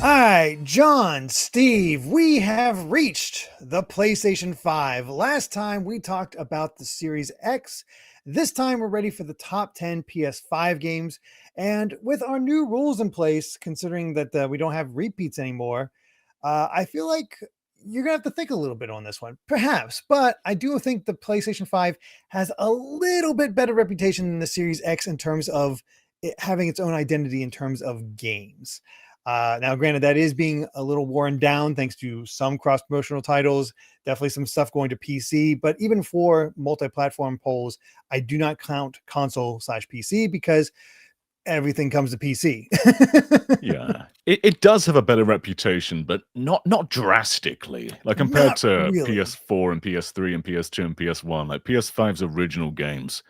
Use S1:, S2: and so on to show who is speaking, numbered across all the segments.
S1: All right, John, Steve, we have reached the PlayStation 5. Last time we talked about the Series X. This time we're ready for the top 10 PS5 games. And with our new rules in place, considering that we don't have repeats anymore, I feel like you're going to have to think a little bit on this one, perhaps. But I do think the PlayStation 5 has a little bit better reputation than the Series X in terms of it having its own identity in terms of games. Now, granted, that is being a little worn down thanks to some cross promotional titles, definitely some stuff going to PC. But even for multi platform polls, I do not count console/slash PC because everything comes to PC.
S2: Yeah, it does have a better reputation, but not drastically. Like compared
S1: Not
S2: to
S1: really.
S2: PS4 and PS3 and PS2 and PS1, like PS5's original games,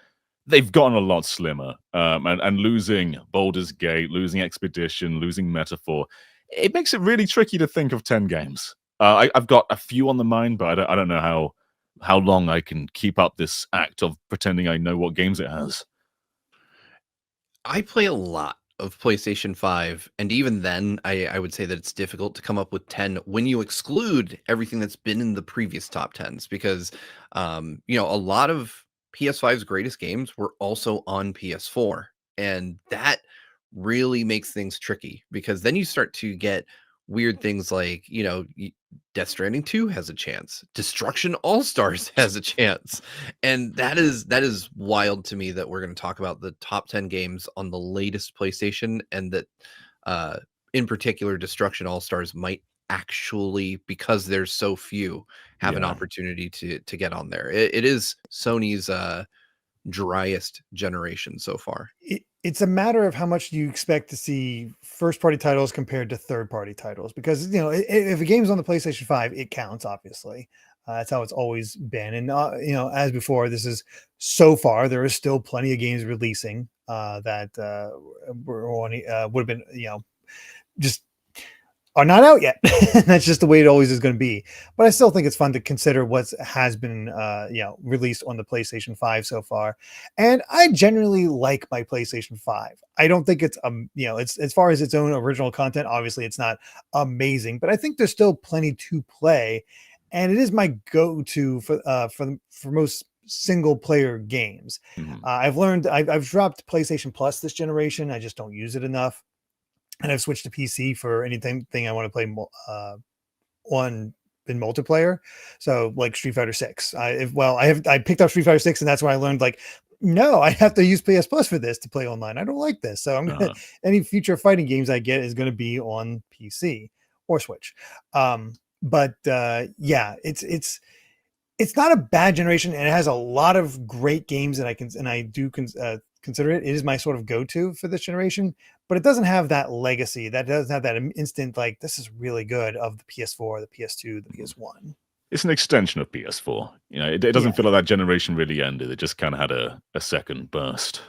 S2: they've gotten a lot slimmer. And losing Baldur's Gate, losing Expedition, losing Metaphor, it makes it really tricky to think of 10 games. I've got a few on the mind, but I don't know how long I can keep up this act of pretending I know what games it has.
S3: I play a lot of PlayStation 5, and even then, I would say that it's difficult to come up with 10 when you exclude everything that's been in the previous top 10s because, a lot of PS5's greatest games were also on PS4, and that really makes things tricky because then you start to get weird things like, Death Stranding 2 has a chance. Destruction All Stars has a chance. And that is wild to me that we're going to talk about the top 10 games on the latest PlayStation and that uh in particular Destruction All Stars might actually, because there's so few, have an
S2: Yeah.
S3: opportunity to get on there. It is Sony's driest generation so far.
S1: It's a matter of how much you expect to see first party titles compared to third party titles because if a game's on the PlayStation 5 it counts, obviously. That's how it's always been. And as before, this is so far there is still plenty of games releasing that would have been just are not out yet. That's just the way it always is going to be. But I still think it's fun to consider what has been, released on the PlayStation 5 so far. And I generally like my PlayStation 5. I don't think it's, it's as far as its own original content, obviously it's not amazing, but I think there's still plenty to play. And it is my go-to for most single player games.
S2: Mhm.
S1: I've dropped PlayStation Plus this generation. I just don't use it enough, and I've switched to PC for anything I want to play on in multiplayer. So like Street Fighter 6. I picked up Street Fighter 6 and that's when I learned like no, I have to use PS Plus for this to play online. I don't like this. So I'm gonna
S2: Uh-huh.
S1: any future fighting games I get is gonna be on PC or Switch. But yeah, it's not a bad generation and it has a lot of great games that I do consider it. It is my sort of go-to for this generation, but it doesn't have that legacy. That doesn't have that instant like this is really good of the PS4, the PS2, the PS1.
S2: It's an extension of PS4. It doesn't
S1: Yeah.
S2: feel like that generation really ended. It just kind of had a second burst.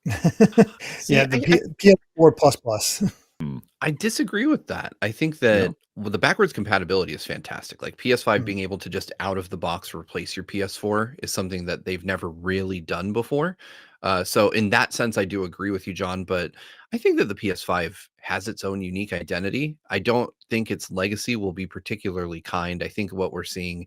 S3: See,
S1: Yeah, the PS4 plus plus.
S2: Hmm.
S3: I disagree with that. I think
S2: Yeah.
S3: that the backwards compatibility is fantastic. Like PS5
S1: Mm.
S3: being able to just out of the box replace your PS4 is something that they've never really done before. So in that sense, I do agree with you, John. But I think that the PS5 has its own unique identity. I don't think its legacy will be particularly kind. I think what we're seeing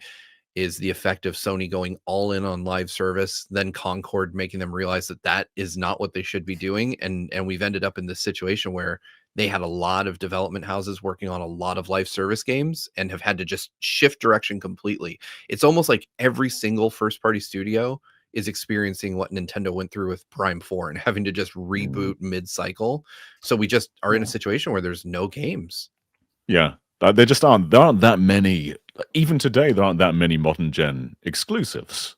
S3: is the effect of Sony going all in on live service, then Concord making them realize that that is not what they should be doing, and we've ended up in this situation where they had a lot of development houses working on a lot of live service games and have had to just shift direction completely. It's almost like every single first party studio is experiencing what Nintendo went through with Prime 4 and having to just
S1: Mm.
S3: reboot mid-cycle. So we just are in a
S1: Yeah.
S3: situation where there's no games.
S2: Yeah. There just aren't. There aren't that many. Even today, there aren't that many modern gen exclusives.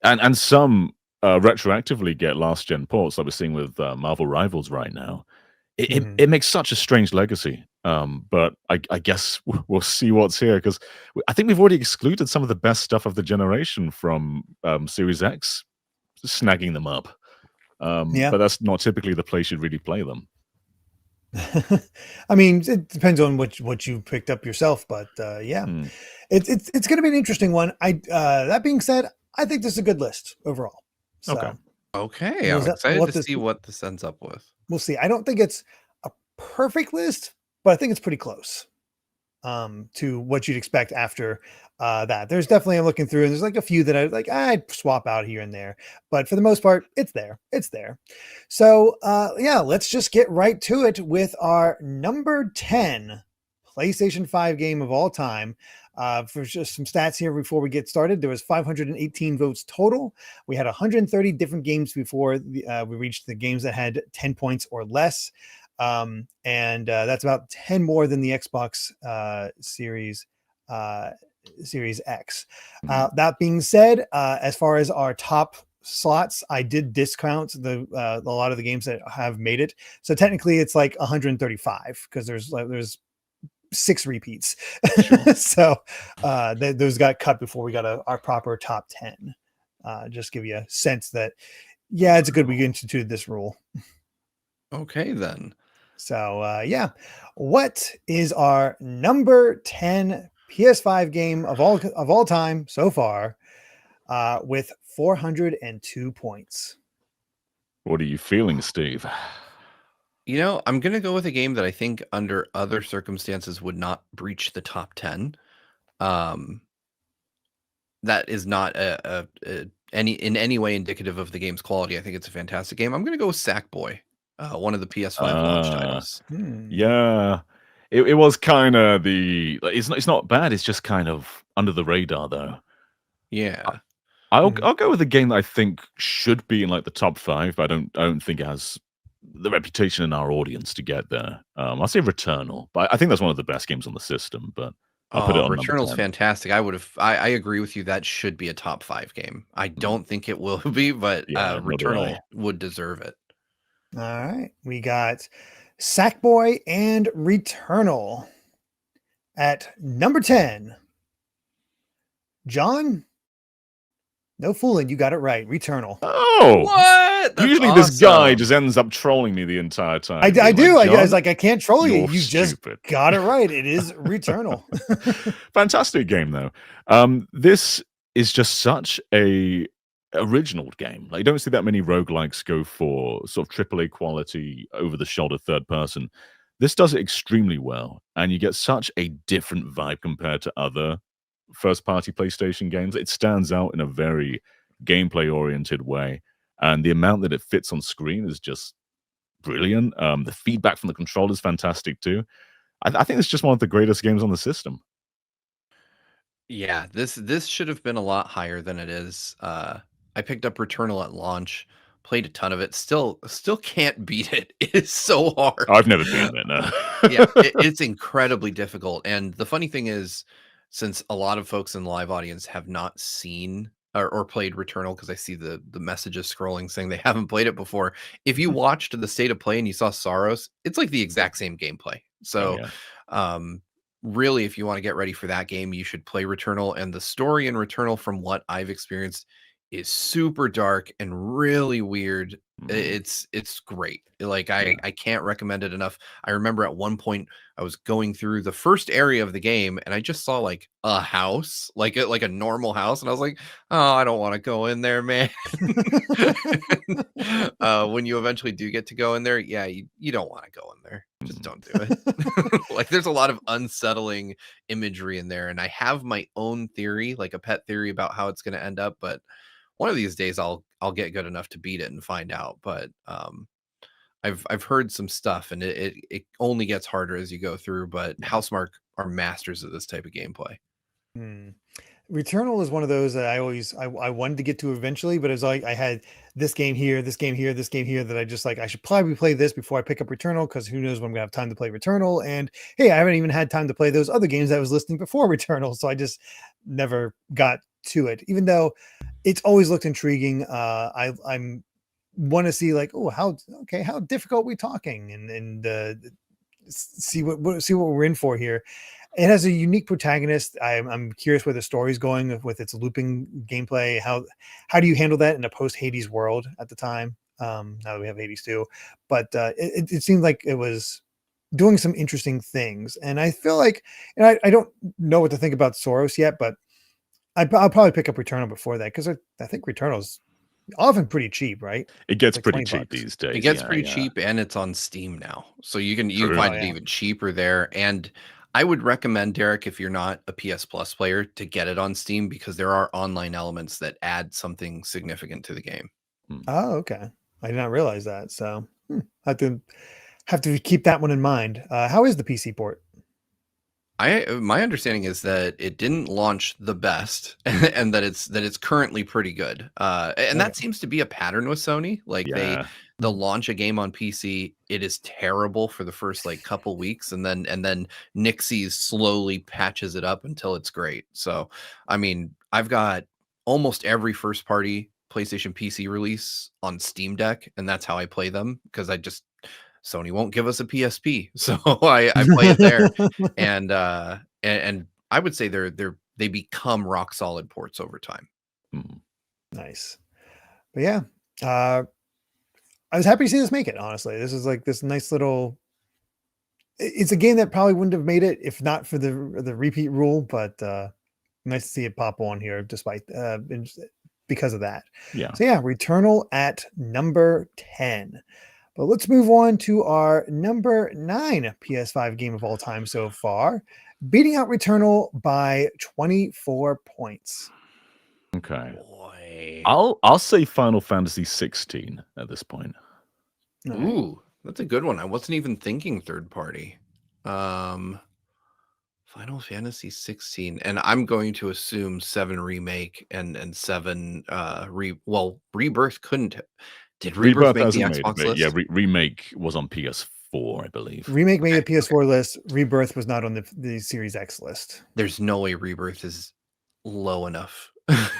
S2: And some retroactively get last gen ports, like we're seeing with Marvel Rivals right now.
S1: Mhm.
S2: It makes such a strange legacy. But I guess we'll see what's here because I think we've already excluded some of the best stuff of the generation from Series X, snagging them up.
S1: Yeah.
S2: But that's not typically the place you'd really play them.
S1: I mean, it depends on what you picked up yourself, but yeah,
S2: Hmm.
S1: it's going to be an interesting one. That being said, I think this is a good list overall.
S2: Okay.
S1: So
S3: Okay, I'm
S1: we'll
S3: excited
S1: have
S3: to
S1: to
S3: see what this ends up with.
S1: we'll see. I don't think it's a perfect list, but I think it's pretty close to what you'd expect after that. There's definitely, I'm looking through, and there's like a few that I'd swap out here and there, but for the most part, it's there. It's there. So yeah, let's just get right to it with our number 10 PlayStation 5 game of all time. For just some stats here before we get started, there was 518 votes total. We had 130 different games before we reached the games that had 10 points or less. And that's about 10 more than the Xbox Series X. That being said, as far as our top slots, I did discount a lot of the games that have made it. So technically it's like 135 because there's 6 repeats. Sure. So those got cut before we got our proper top 10. Just give you a sense that, yeah, it's a good we instituted this rule.
S3: Okay, then.
S1: So yeah, what is our number 10 PS5 game of all time so far, with 402 points?
S2: What are you feeling, Steve?
S3: You know, I'm going to go with a game that I think under other circumstances would not breach the top 10. That is not in any way indicative of the game's quality. I think it's a fantastic game. I'm going to go with Sackboy, one of the PS5 launch titles.
S2: Yeah, it was kind of it's not bad. It's just kind of under the radar, though.
S3: Yeah.
S2: I'll go with a game that I think should be in like the top 5, but I don't think it has the reputation in our audience to get there. I'll say Returnal, but I think that's one of the best games on the system. But I'll put it on
S3: Returnal's
S2: number 10.
S3: fantastic. I agree with you. That should be a top 5 game. I don't think it will be, but Returnal would deserve it.
S1: All right, we got Sackboy and Returnal at number 10. John, no fooling, you got it right. Returnal.
S2: Oh,
S3: what? That's
S2: usually
S3: awesome.
S2: This guy just ends up trolling me the entire time.
S1: I do. I was like, I can't troll you. You
S2: stupid.
S1: Just got it right. It is Returnal.
S2: Fantastic game, though. This is just such a original game. Like, you don't see that many roguelikes go for sort of AAA quality, over-the-shoulder third person. This does it extremely well, and you get such a different vibe compared to other first-party PlayStation games. It stands out in a very gameplay-oriented way, and the amount that it fits on screen is just brilliant. The feedback from the controller is fantastic too. I think it's just one of the greatest games on the system.
S3: Yeah, this should have been a lot higher than it is. I picked up Returnal at launch, played a ton of it. Still can't beat it. It is so hard.
S2: I've never beaten it. No.
S3: Yeah, it's incredibly difficult. And the funny thing is, since a lot of folks in the live audience have not seen or played Returnal, because I see the messages scrolling saying they haven't played it before. If you watched the state of play and you saw Saros, it's like the exact same gameplay. So really, if you want to get ready for that game, you should play Returnal. And the story in Returnal, from what I've experienced, is super dark and really weird. It's great. Like I can't recommend it enough. I remember at one point I was going through the first area of the game and I just saw like a house, like a normal house, and I was like, oh, I don't want to go in there, man. When you eventually do get to go in there, yeah, you don't want to go in there. Just don't do it. Like, there's a lot of unsettling imagery in there, and I have my own theory, like a pet theory about how it's going to end up, but one of these days I'll get good enough to beat it and find out. But I've heard some stuff, and it only gets harder as you go through. But Housemarque are masters of this type of gameplay.
S1: Returnal is one of those that I wanted to get to eventually, but it was like I had this game here, this game here, this game here that I just like, I should probably play this before I pick up Returnal, because who knows when I'm gonna have time to play Returnal. And hey, I haven't even had time to play those other games I was listing before Returnal, so I just never got to it, even though it's always looked intriguing. I'm want to see like, oh, how difficult we talking, and see what we're in for here. It has a unique protagonist. I'm curious where the story's going with its looping gameplay. How do you handle that in a post Hades world at the time? Now that we have Hades 2, but it seemed like it was doing some interesting things, and I feel like, and I don't know what to think about Soros yet, but I'll probably pick up Returnal before that, because I think Returnal's often pretty cheap, right?
S2: It gets
S1: Like
S2: pretty
S1: 20
S2: cheap
S1: bucks.
S2: these days.
S3: It gets
S2: Yeah,
S3: pretty
S2: yeah.
S3: cheap, and it's on Steam now, so you can
S2: True.
S3: find
S1: Oh,
S3: it
S1: yeah.
S3: even cheaper there. And I would recommend, Derek, if you're not a PS Plus player, to get it on Steam because there are online elements that add something significant to the game.
S1: Oh, okay. I did not realize that. So have to keep that one in mind. How is the PC port?
S3: My understanding is that it didn't launch the best, and that it's currently pretty good. And
S1: Okay.
S3: that seems to be a pattern with Sony. Like
S2: Yeah.
S3: they'll
S1: Mhm.
S3: launch a game on PC, it is terrible for the first like couple weeks, and then Nixie slowly patches it up until it's great. So, I mean, I've got almost every first party PlayStation PC release on Steam Deck, and that's how I play them because Sony won't give us a PSP, so I play it there, and I would say they become rock solid ports over time.
S2: Mhm.
S1: Nice. But yeah, I was happy to see this make it. Honestly, this is like this nice little. It's a game that probably wouldn't have made it if not for the repeat rule, but nice to see it pop on here, despite because of that.
S2: Yeah.
S1: So yeah, Returnal at number 10. But let's move on to our number 9 PS5 game of all time so far, beating out Returnal by 24 points.
S2: Okay.
S3: Boy,
S2: I'll say Final Fantasy 16 at this point.
S1: All right.
S3: ooh, that's a good one. I wasn't even thinking third party. Final Fantasy 16, and I'm going to assume 7 remake and 7 Rebirth couldn't. Did Rebirth
S2: Rebirth
S3: make the
S2: hasn't made it,
S3: Xbox
S2: but yeah,
S3: list?
S2: Remake was on PS4, I believe.
S1: Remake made
S3: Okay,
S1: the PS4 list. Rebirth was not on the Series X list.
S3: there's no way Rebirth is low enough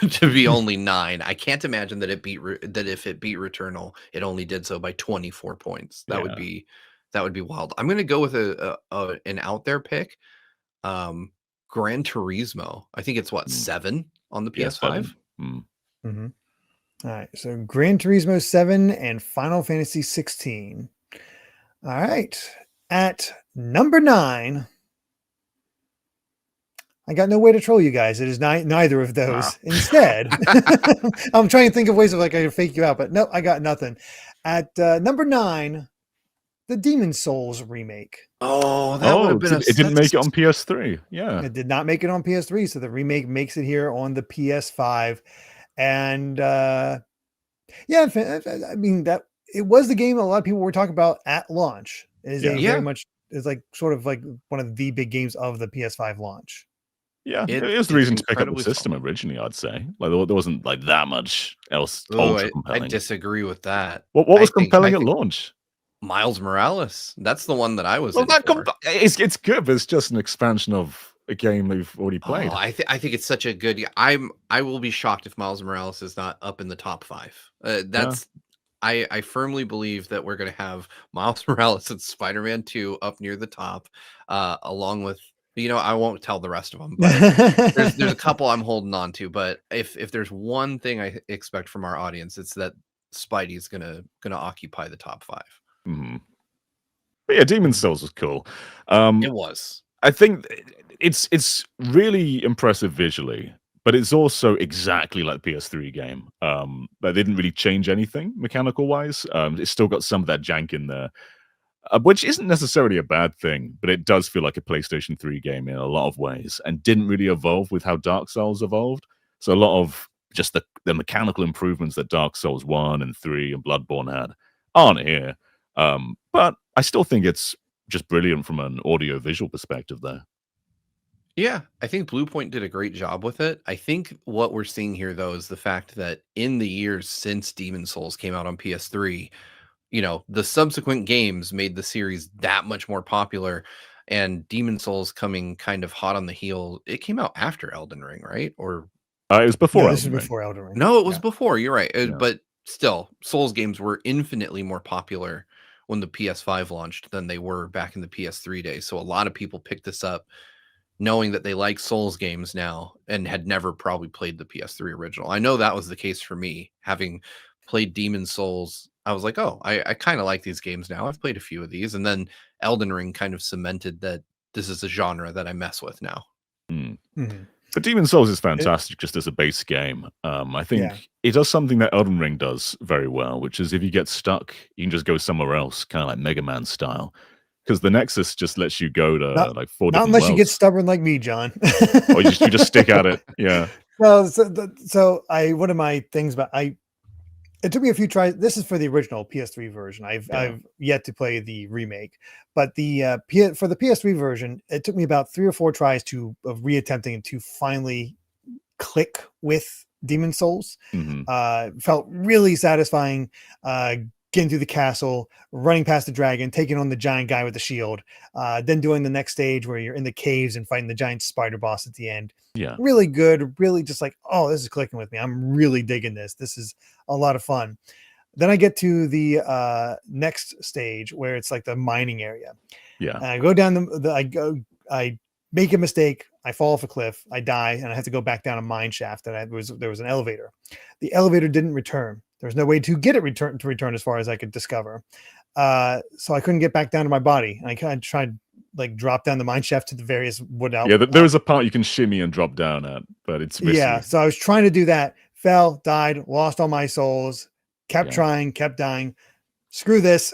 S3: to be only 9. I can't imagine that that if it beat Returnal, it only did so by 24 points. That would
S2: Yeah.
S3: be wild. I'm gonna go with an out there pick. Gran Turismo. I think it's what,
S2: Mm.
S3: 7 on the
S2: Yeah,
S3: PS5.
S2: 7. Mm.
S1: Mhm. All right. So Gran Turismo 7 and Final Fantasy 16. All right. At number 9, I got no way to troll you guys. It is neither of those. Instead, I'm trying to think of ways of like I can fake you out, but no, I got nothing. At number 9, the Demon Souls remake.
S3: Oh, that would
S2: Oh,
S3: have been
S2: it didn't make it on PS3. Yeah.
S1: It did not make it on PS3, so the remake makes it here on the PS5. And yeah, I mean that it was the game a lot of people were talking about at launch. It is
S2: Yeah.
S1: a
S3: Yeah.
S1: very much is like sort of like one of the big games of the PS5 launch.
S2: Yeah. It
S3: It's
S2: is the reason to pick up the
S3: incredibly
S2: system
S3: solid.
S2: originally, I'd say. Like there wasn't like that much else
S3: Ooh,
S2: ultra
S3: I
S2: compelling.
S3: disagree with that.
S2: What
S3: I
S2: was
S3: think
S2: compelling at launch?
S3: Miles Morales. That's the one that I was
S2: Well,
S3: in
S2: that
S3: for.
S2: it's good, but it's just an expansion of a game they've already
S3: Oh,
S2: played.
S3: I think it's such a good. I will be shocked if Miles Morales is not up in the top 5.
S2: Yeah.
S3: I firmly believe that we're gonna have Miles Morales and Spider-Man 2 up near the top, along with, I won't tell the rest of them, but there's a couple I'm holding on to. But if there's one thing I expect from our audience, it's that Spidey's gonna occupy the top 5.
S2: Mhm. But yeah, Demon's Souls was cool.
S3: It was.
S2: I think it's really impressive visually, but it's also exactly like PS3 game. They didn't really change anything mechanical wise. It's still got some of that jank in there, which isn't necessarily a bad thing, but it does feel like a PlayStation 3 game in a lot of ways, and didn't really evolve with how Dark Souls evolved. So a lot of just the mechanical improvements that Dark Souls 1 and 3 and Bloodborne had aren't here. But I still think it's just brilliant from an audio visual perspective there.
S3: Yeah, I think Bluepoint did a great job with it. I think what we're seeing here, though, is the fact that in the years since Demon Souls came out on PS3, the subsequent games made the series that much more popular. And Demon Souls coming kind of hot on the heel. It came out after Elden Ring, right? Or
S2: It was
S1: No,
S2: before
S1: this is
S2: Elden Ring.
S1: before Elden Ring.
S3: no, it was
S1: Yeah.
S3: before. You're right.
S2: Yeah.
S3: But still, Souls games were infinitely more popular when the PS5 launched than they were back in the PS3 days. So a lot of people picked this up knowing that they like Souls games now and had never probably played the PS3 original. I know that was the case for me. Having played Demon Souls, I was like, oh, I kind of like these games now. I've played a few of these. And then Elden Ring kind of cemented that this is a genre that I mess with now.
S2: Mm.
S1: Mhm.
S2: But Demon Souls is fantastic just as a base game. I think it does something that Elden Ring does very well, which is if you get stuck, you can just go somewhere else, kind of like Mega Man style. Because the Nexus just lets you go to like 4
S1: Not
S2: different
S1: unless you get
S2: worlds.
S1: stubborn like me, John.
S2: Or you just stick at it. Yeah.
S1: Well, so one of my things about it took me a few tries. This is for the original PS3 version. I've yet to play the remake, but the for the PS3 version, it took me about 3 or 4 tries of reattempting to finally click with Demon Souls. Felt really satisfying. Getting through the castle, running past the dragon, taking on the giant guy with the shield, then doing the next stage where you're in the caves and fighting the giant spider boss at the end.
S2: Yeah.
S1: Really good. Really just like, oh, this is clicking with me. I'm really digging this. This is a lot of fun. Then I get to the next stage where it's like the mining area.
S2: Yeah.
S1: And I go down I make a mistake. I fall off a cliff. I die, and I have to go back down a mine shaft. There was an elevator. The elevator didn't return. There's no way to get it return as far as I could discover. So I couldn't get back down to my body. And I kind of tried like drop down the mine shaft to the various wood out.
S2: Yeah, there is a part you can shimmy and drop down at, but it's risky.
S1: Yeah. So I was trying to do that. Fell, died, lost all my souls. Kept trying, kept dying. Screw this.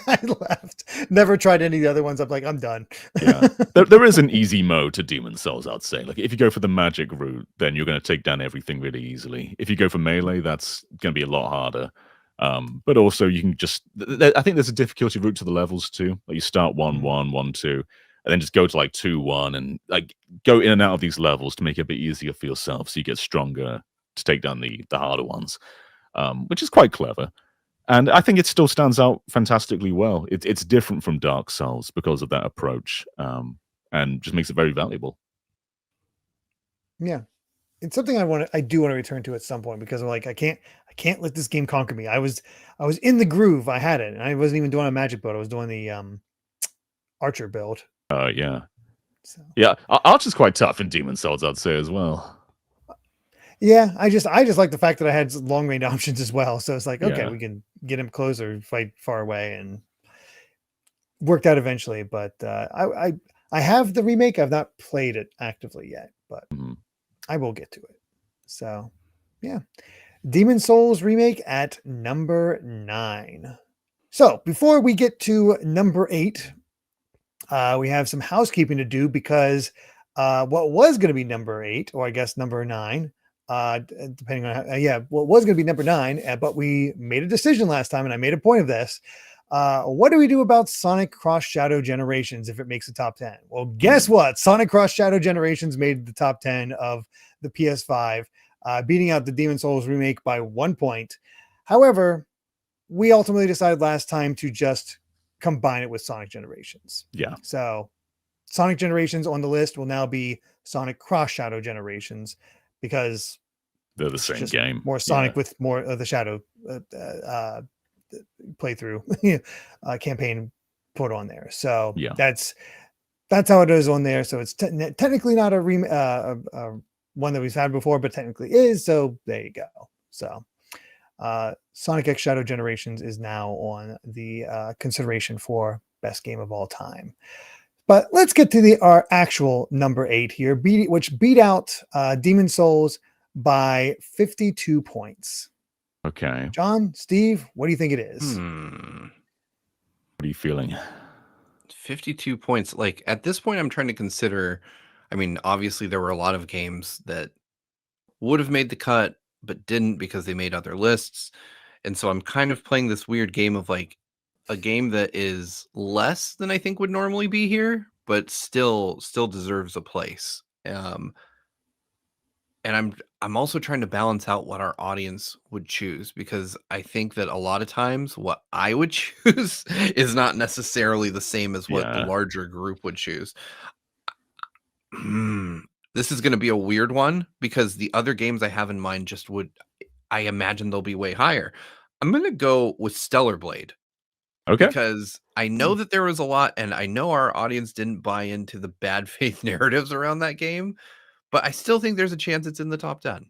S1: I left. Never tried any of the other ones. I'm like, I'm done.
S2: Yeah. There is an easy mode to Demon Souls, I'd say. Like if you go for the magic route, then you're going to take down everything really easily. If you go for melee, that's going to be a lot harder. But also you can just I think there's a difficulty route to the levels too. Like you start 1-1, 1-2, and then just go to like 2-1 and like go in and out of these levels to make it a bit easier for yourself so you get stronger to take down the harder ones. Which is quite clever. And I think it still stands out fantastically well. It's different from Dark Souls because of that approach, and just makes it very valuable.
S1: Yeah, it's something I do want to return to at some point because I'm like I can't let this game conquer me. I was in the groove. I had it, and I wasn't even doing a magic build. I was doing the archer build.
S2: Yeah, so. Yeah. Archer's quite tough in Demon Souls, I'd say as well.
S1: Yeah, I just like the fact that I had long range options as well. So it's like, okay, we can get him closer, fight far away, and worked out eventually. But I have the remake. I've not played it actively yet, but I will get to it. So yeah, Demon Souls remake at number 9. So before we get to number 8, we have some housekeeping to do because what was going to be number 8, or I guess number 9. Depending on what was going to be number 9, but we made a decision last time, and I made a point of this. What do we do about Sonic Cross Shadow Generations if it makes the top 10? Well, guess what? Sonic Cross Shadow Generations made the top 10 of the PS5, beating out the Demon Souls remake by 1 point. However, we ultimately decided last time to just combine it with Sonic Generations.
S2: Yeah.
S1: So Sonic Generations on the list will now be Sonic Cross Shadow Generations, because
S2: they're the same game.
S1: More Sonic with more of the Shadow playthrough campaign put on there. So that's how it is on there. So it's technically not a one that we've had before, but technically is. So there you go. So Sonic X Shadow Generations is now on the consideration for best game of all time. But let's get to our actual number 8 here, which beat out Demon Souls by 52 points.
S2: Okay.
S1: John, Steve, what do you think it is?
S2: What are you feeling?
S3: 52 points. Like at this point, I'm trying to consider. I mean, obviously, there were a lot of games that would have made the cut, but didn't because they made other lists. And so I'm kind of playing this weird game of like, a game that is less than I think would normally be here, but still deserves a place. And I'm also trying to balance out what our audience would choose, because I think that a lot of times what I would choose is not necessarily the same as what the larger group would choose. This is going to be a weird one because the other games I have in mind I imagine they'll be way higher. I'm going to go with Stellar Blade.
S2: Okay.
S3: Because I know that there was a lot, and I know our audience didn't buy into the bad faith narratives around that game, but I still think there's a chance it's in the top 10.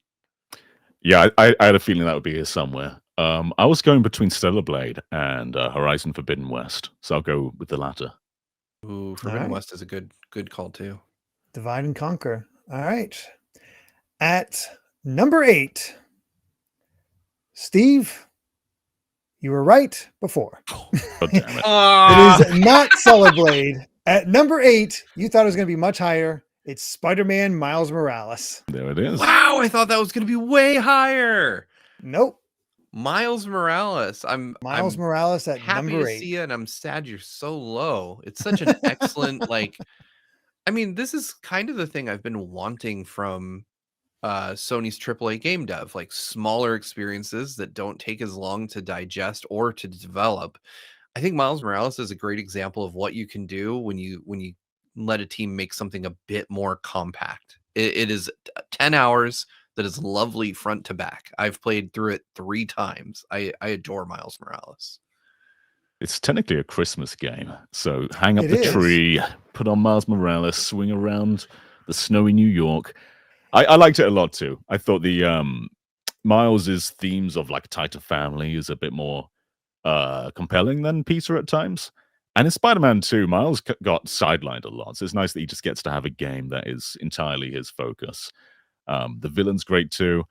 S2: Yeah, I had a feeling that would be here somewhere. I was going between Stellar Blade and Horizon Forbidden West, so I'll go with the latter.
S3: Ooh, Forbidden West is a good call too.
S1: Divide and conquer. All right. At number 8, Steve, you were right before.
S2: God damn it.
S1: It is not Solid Blade. At number 8, you thought it was going to be much higher. It's Spider-Man Miles Morales.
S2: There it is.
S3: Wow, I thought that was going to be way higher.
S1: Nope.
S3: Miles Morales. I'm
S1: Morales at
S3: happy
S1: number
S3: to
S1: 8.
S3: see you, and I'm sad you're so low. It's such an excellent, like, I mean, this is kind of the thing I've been wanting from Sony's AAA game dev, like smaller experiences that don't take as long to digest or to develop. I think Miles Morales is a great example of what you can do when you let a team make something a bit more compact. It is 10 hours that is lovely front to back. I've played through it 3 times. I adore Miles Morales.
S2: It's technically a Christmas game. So hang up
S1: It
S2: the
S1: is.
S2: tree, put on Miles Morales, swing around the snowy New York. I liked it a lot too. I thought the Miles's themes of like a tighter family is a bit more compelling than Peter at times. And in Spider-Man 2, Miles got sidelined a lot. So it's nice that he just gets to have a game that is entirely his focus. The villain's great too.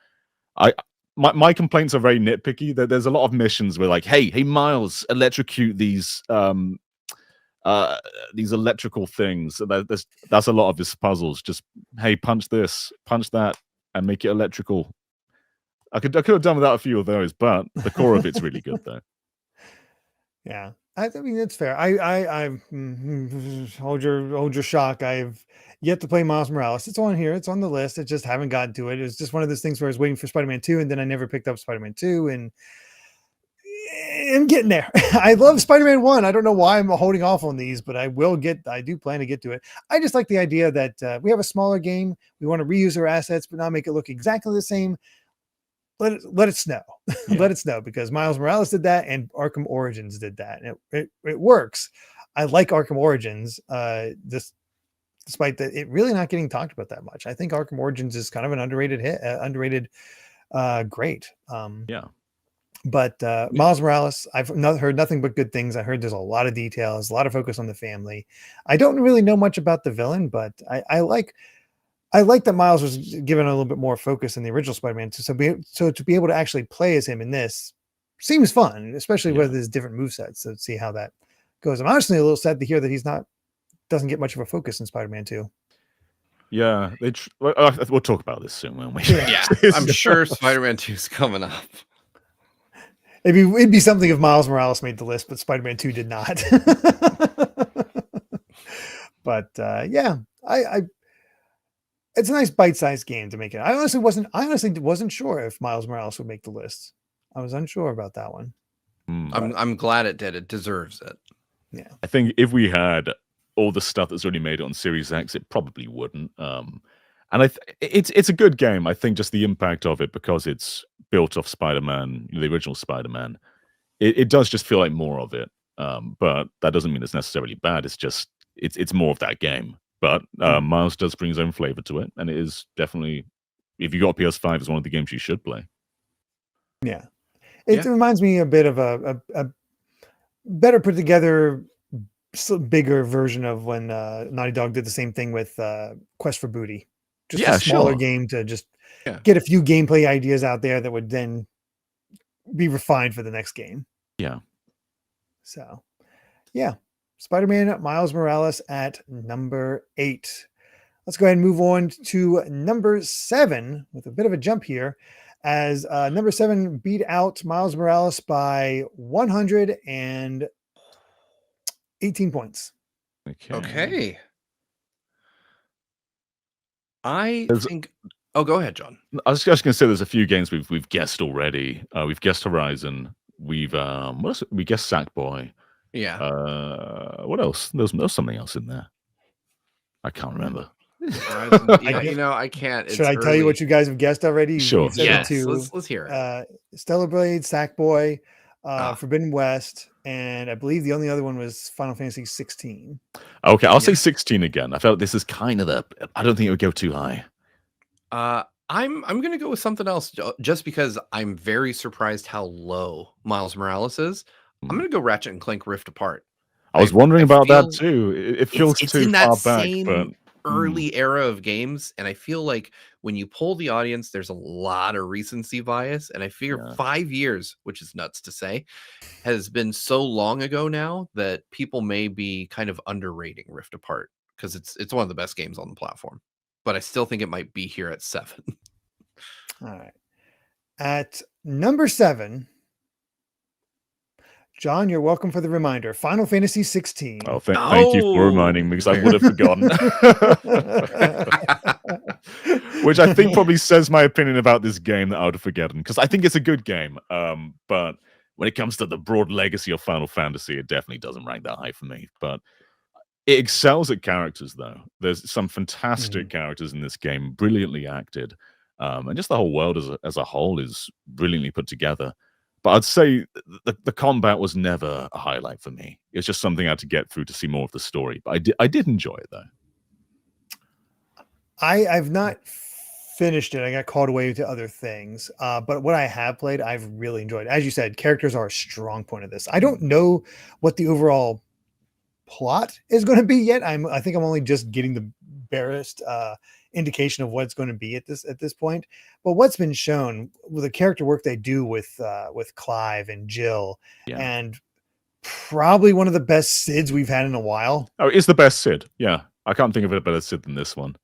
S2: My complaints are very nitpicky. That there's a lot of missions where like, hey Miles, electrocute these electrical things. That's a lot of his puzzles. Just hey, punch this, punch that, and make it electrical. I could have done without a few of those, but the core of it's really good though.
S1: Yeah. I mean, it's fair. I hold your shock. I've yet to play Miles Morales. It's on here. It's on the list. I just haven't gotten to it. It was just one of those things where I was waiting for Spider-Man 2, and then I never picked up Spider-Man 2, and I'm getting there. I love Spider-Man 1. I don't know why I'm holding off on these, but I do plan to get to it. I just like the idea that we have a smaller game. We want to reuse our assets, but not make it look exactly the same. Let it snow.
S2: Yeah.
S1: Let it snow, because Miles Morales did that and Arkham Origins did that. And it works. I like Arkham Origins, despite that it really not getting talked about that much. I think Arkham Origins is kind of an underrated great.
S2: Yeah.
S1: But Miles Morales, I've heard nothing but good things. I heard there's a lot of details, a lot of focus on the family. I don't really know much about the villain, but I like that Miles was given a little bit more focus in the original Spider-Man. So to be able to actually play as him in this seems fun, especially with his different movesets. So see how that goes. I'm honestly a little sad to hear that doesn't get much of a focus in Spider-Man 2.
S2: Yeah, we'll talk about this soon, won't we?
S3: Yeah, I'm sure Spider-Man 2 is coming up.
S1: It'd be something if Miles Morales made the list, but Spider-Man 2 did not. But yeah, it's a nice bite-sized game to make it. I honestly wasn't sure if Miles Morales would make the list. I was unsure about that one.
S3: I'm glad it did. It deserves it.
S1: Yeah.
S2: I think if we had all the stuff that's already made it on Series X, it probably wouldn't. And it's a good game. I think just the impact of it, because it's built off Spider-Man, the original Spider-Man, it does just feel like more of it. But that doesn't mean it's necessarily bad. It's just it's more of that game. But Miles does bring his own flavor to it, and it is definitely, if you got a PS5, it's one of the games you should play.
S1: Yeah, it reminds me a bit of a better put together, bigger version of when Naughty Dog did the same thing with Quest for Booty. Just a smaller game to just get a few gameplay ideas out there that would then be refined for the next game.
S2: Yeah.
S1: So, yeah. Spider-Man Miles Morales at number 8. Let's go ahead and move on to number 7 with a bit of a jump here, as number 7 beat out Miles Morales by 118 points.
S3: Okay. I think. Oh, go ahead, John.
S2: I was just going to say there's a few games we've guessed already. We've guessed Horizon. We've what else? We guessed Sackboy.
S3: Yeah.
S2: What else? There's something else in there. I can't remember.
S3: I can't.
S1: Should I tell you what you guys have guessed already?
S2: Sure.
S3: Yes. Let's hear it.
S1: Stellar Blade, Sackboy, Forbidden West, and I believe the only other one was Final Fantasy 16.
S2: Okay, I'll say 16 again. I felt this is kind of I don't think it would go too high.
S3: I'm gonna go with something else just because I'm very surprised how low Miles Morales is. I'm gonna go Ratchet and Clank Rift Apart.
S2: I was wondering about that too. It feels too far back, but
S3: early era of games, and I feel like when you poll the audience, there's a lot of recency bias, and I figure 5 years, which is nuts to say, has been so long ago now that people may be kind of underrating Rift Apart because it's one of the best games on the platform. But I still think it might be here at 7.
S1: All right. At number 7, John, you're welcome for the reminder. Final Fantasy 16.
S2: Oh, thank you for reminding me, because I would have forgotten. Which I think probably says my opinion about this game that I would have forgotten, because I think it's a good game. But when it comes to the broad legacy of Final Fantasy, it definitely doesn't rank that high for me. But it excels at characters, though. There's some fantastic characters in this game, brilliantly acted. And just the whole world as a whole is brilliantly put together. But I'd say the combat was never a highlight for me. It's just something I had to get through to see more of the story. But I did enjoy it, though.
S1: I've not finished it. I got called away to other things. But what I have played, I've really enjoyed. As you said, characters are a strong point of this. I don't know what the overall plot is going to be yet. I think I'm only just getting the barest indication of what it's going to be at this point. But what's been shown with the character work they do with Clive and Jill, and probably one of the best Cids we've had in a while.
S2: Oh, it's the best Cid. Yeah, I can't think of a better Cid than this one.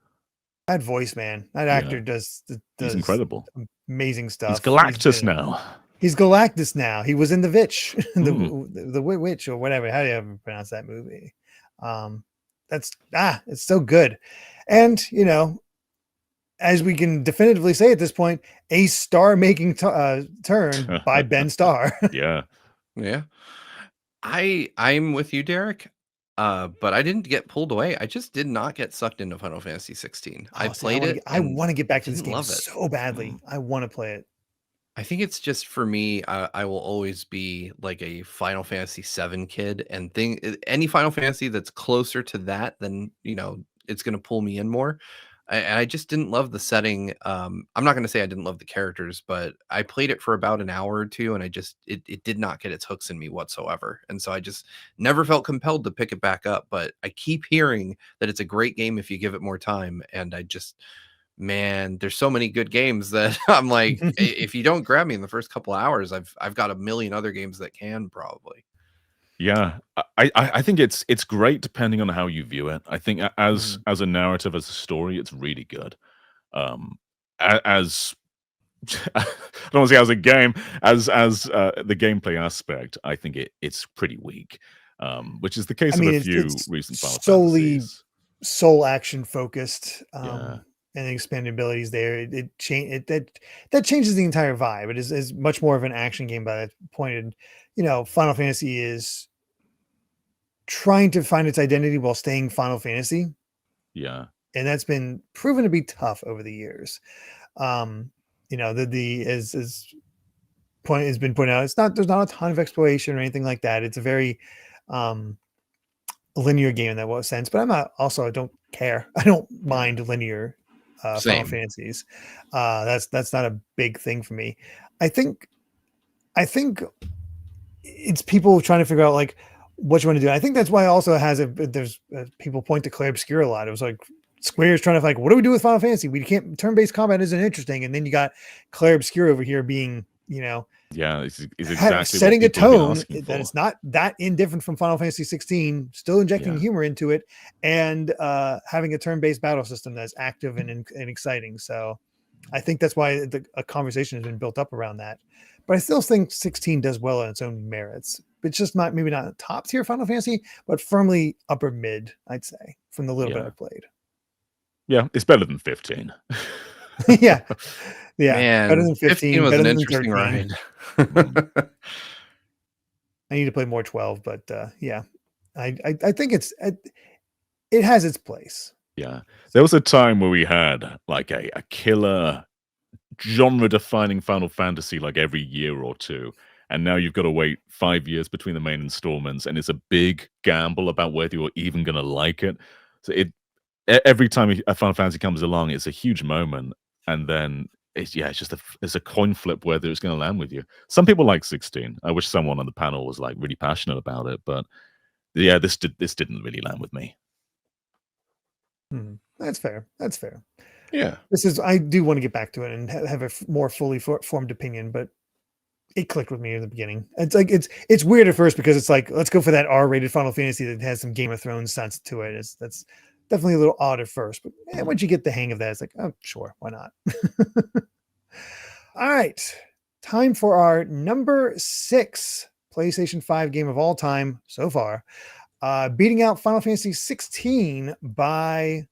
S1: That voice, man, that actor does
S2: he's incredible,
S1: amazing stuff.
S2: He's Galactus now.
S1: He's Galactus now. He was in The Witch, the Witch or whatever. How do you ever pronounce that movie? It's so good. And, you know, as we can definitively say at this point, a star-making turn by Ben Starr.
S3: Yeah. I'm with you, Derek. But I didn't get pulled away. I just did not get sucked into Final Fantasy 16. I played it.
S1: I want to get back to this game so badly. I want to play it.
S3: I think it's just for me, I will always be like a Final Fantasy 7 kid, and any Final Fantasy that's closer to that, then, you know, it's going to pull me in more. And I just didn't love the setting. I'm not going to say I didn't love the characters, but I played it for about an hour or two, and it did not get its hooks in me whatsoever. And so I just never felt compelled to pick it back up. But I keep hearing that it's a great game if you give it more time. And man, there's so many good games that I'm like, if you don't grab me in the first couple of hours, I've got a million other games that can probably.
S2: Yeah, I think it's great depending on how you view it. I think as a narrative, as a story, it's really good. As I don't want to say as a game, as the gameplay aspect, I think it's pretty weak. Which is the case of a few recent Final Fantasies.
S1: Soul action focused. And the expanded abilities there, that changes the entire vibe. It is much more of an action game by that point. And, you know, Final Fantasy is trying to find its identity while staying Final Fantasy.
S2: Yeah.
S1: And that's been proven to be tough over the years. You know, as point has been pointed out, there's not a ton of exploration or anything like that. It's a very linear game in that sense, but I don't care. I don't mind linear Final Fantasies. That's not a big thing for me. I think it's people trying to figure out like what you want to do. I think that's why also there's people point to Clair Obscur a lot. It was like Square's trying to like, what do we do with Final Fantasy? We can't, turn-based combat isn't interesting. And then you got Clair Obscur over here being, you know,
S2: it's exactly
S1: setting a tone that it's not that indifferent from Final Fantasy 16, still injecting humor into it, and having a turn-based battle system that's active and exciting. So I think that's why a conversation has been built up around that. But I still think 16 does well on its own merits. It's just maybe not top tier Final Fantasy, but firmly upper mid, I'd say, from the little bit I've played.
S2: Yeah, it's better than 15.
S1: yeah.
S3: Man,
S1: better than 15
S3: was
S1: better
S3: an
S1: than
S3: interesting
S1: 13.
S3: ride.
S1: I need to play more 12, but I think it has its place.
S2: Yeah, there was a time where we had like a killer genre-defining Final Fantasy like every year or two, and now you've got to wait 5 years between the main installments, and it's a big gamble about whether you're even going to like it. So every time a Final Fantasy comes along, it's a huge moment, and then it's just it's a coin flip whether it's going to land with you. Some people like 16. I wish someone on the panel was like really passionate about it, but yeah, this didn't really land with me.
S1: That's fair. That's fair.
S2: Yeah.
S1: I do want to get back to it and have a more fully formed opinion, but it clicked with me in the beginning. It's like it's weird at first because it's like, let's go for that R-rated Final Fantasy that has some Game of Thrones sense to it. That's definitely a little odd at first, but once you get the hang of that, it's like, oh, sure, why not? All right, time for our number 6 PlayStation 5 game of all time so far, beating out Final Fantasy 16 by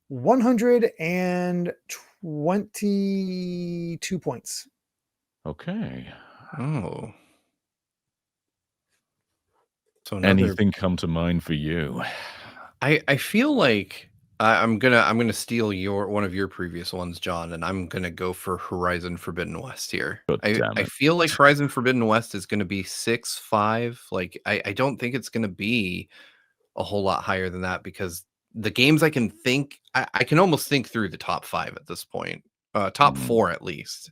S1: 122 points.
S2: Okay.
S3: Oh. So
S2: Anything come to mind for you?
S3: I feel like I'm gonna steal one of your previous ones, John, and I'm gonna go for Horizon Forbidden West here.
S2: God damn
S3: I
S2: it.
S3: feel like Horizon Forbidden West is gonna be 6-5. Like I don't think it's gonna be a whole lot higher than that because the games I can think I can almost think through the top 5 at this point. Top 4 at least.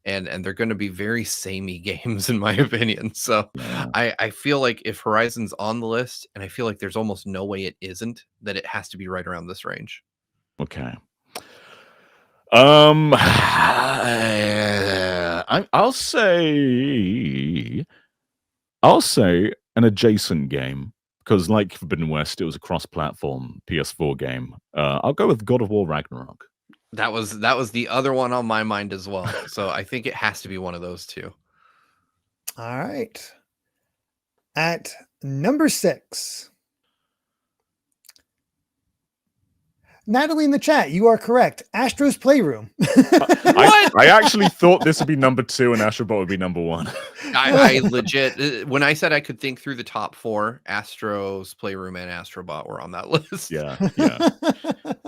S3: And they're going to be very samey games in my opinion. So
S2: Yeah.
S3: I feel like if Horizon's on the list, and I feel like there's almost no way it isn't, that it has to be right around this range.
S2: Okay. I'll say an adjacent game because, like Forbidden West, it was a cross-platform PS4 game. I'll go with God of War Ragnarok.
S3: That was the other one on my mind as well. So I think it has to be one of those two.
S1: All right. At number 6. Natalie in the chat, you are correct. Astro's Playroom.
S2: I actually thought this would be number 2 and Astrobot would be number 1.
S3: I legit, when I said I could think through the top 4, Astro's Playroom and Astrobot were on that list.
S2: Yeah.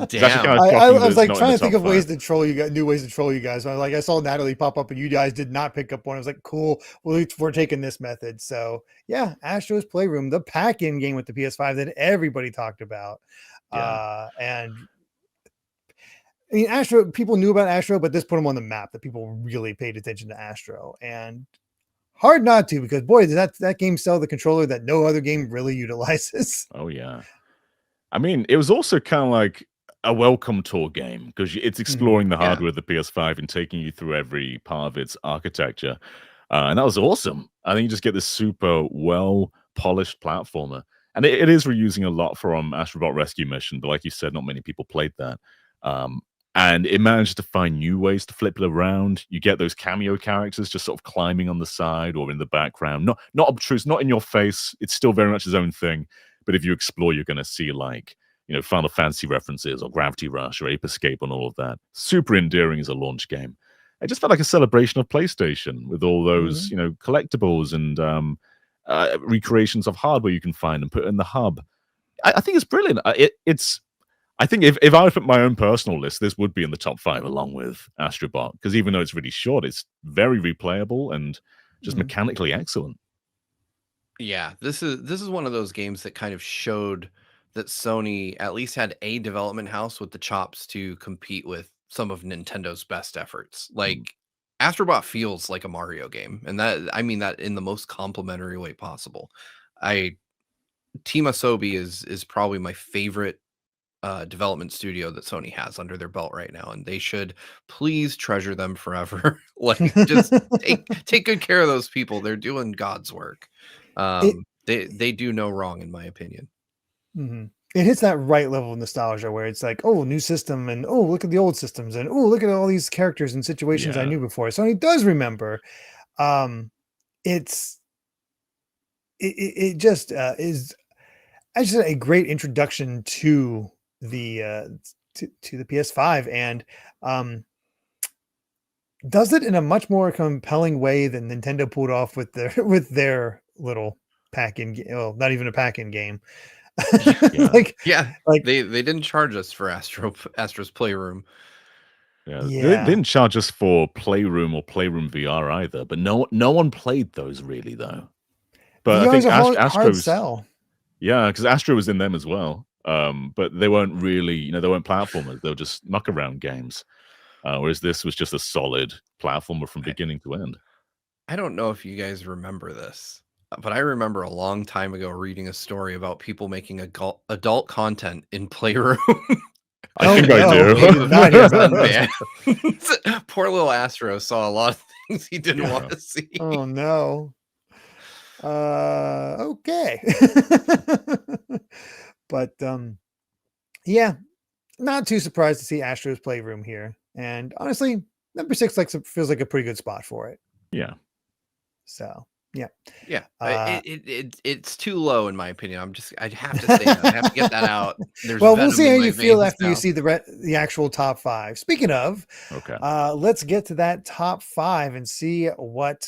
S3: Damn.
S1: I was like trying to think of ways to troll you guys, new ways to troll you guys. I saw Natalie pop up and you guys did not pick up one. I was like, cool, we're taking this method. So yeah, Astro's Playroom, the pack-in game with the PS5 that everybody talked about.
S2: Yeah.
S1: And I mean, Astro, people knew about Astro, but this put them on the map that people really paid attention to Astro. And hard not to, because boy, did that game sell the controller that no other game really utilizes.
S2: Oh yeah. I mean, it was also kind of like a welcome tour game because it's exploring the hardware of the PS5 and taking you through every part of its architecture. And that was awesome. I think you just get this super well-polished platformer. And it is reusing a lot from Astrobot Rescue Mission, but like you said, not many people played that. And it managed to find new ways to flip it around. You get those cameo characters just sort of climbing on the side or in the background. Not obtrusive, not in your face. It's still very much its own thing. But if you explore, you're going to see like, Final Fantasy references or Gravity Rush or Ape Escape and all of that. Super endearing as a launch game. It just felt like a celebration of PlayStation with all those, collectibles and recreations of hardware you can find and put in the hub. I think it's brilliant. I think if I put my own personal list, this would be in the top 5 along with Astrobot because even though it's really short, it's very replayable and just mechanically excellent.
S3: Yeah, this is one of those games that kind of showed that Sony at least had a development house with the chops to compete with some of Nintendo's best efforts. Like Astrobot feels like a Mario game, and that I mean that in the most complimentary way possible. Team Asobi is probably my favorite development studio that Sony has under their belt right now, and they should please treasure them forever. Like just take good care of those people. They're doing God's work. They do no wrong in my opinion.
S1: It hits that right level of nostalgia where it's like, oh, new system, and oh, look at the old systems, and oh, look at all these characters and situations I knew before. Sony does remember. It just is actually a great introduction to the to the PS5 and does it in a much more compelling way than Nintendo pulled off with their little pack-in game. Well, not even a pack-in game.
S3: Like they didn't charge us for Astro's Playroom.
S2: Yeah. They didn't charge us for Playroom or Playroom VR either, but no one played those really though. But
S1: VR's
S2: I think
S1: hard sell.
S2: Yeah, because Astro was in them as well. But they weren't really, they weren't platformers. They were just muck around games. Whereas this was just a solid platformer from beginning to end.
S3: I don't know if you guys remember this, but I remember a long time ago reading a story about people making adult content in Playroom.
S2: I think
S1: no,
S2: I do.
S1: we did not hear about
S3: Man. Poor little Astro saw a lot of things he didn't
S2: Yeah.
S3: want to see.
S1: Oh no. Okay. But yeah, not too surprised to see Astros Playroom here. And honestly, number 6 feels like a pretty good spot for it.
S2: Yeah.
S1: So yeah.
S3: Yeah,
S1: It's
S3: too low in my opinion. I'd have to say that. I have to get that out. There's
S1: well, we'll
S3: venom
S1: see
S3: in
S1: how
S3: my
S1: you feel
S3: veins
S1: after you
S3: now.
S1: see the actual top 5. Speaking of,
S2: Okay.
S1: let's get to that top 5 and see what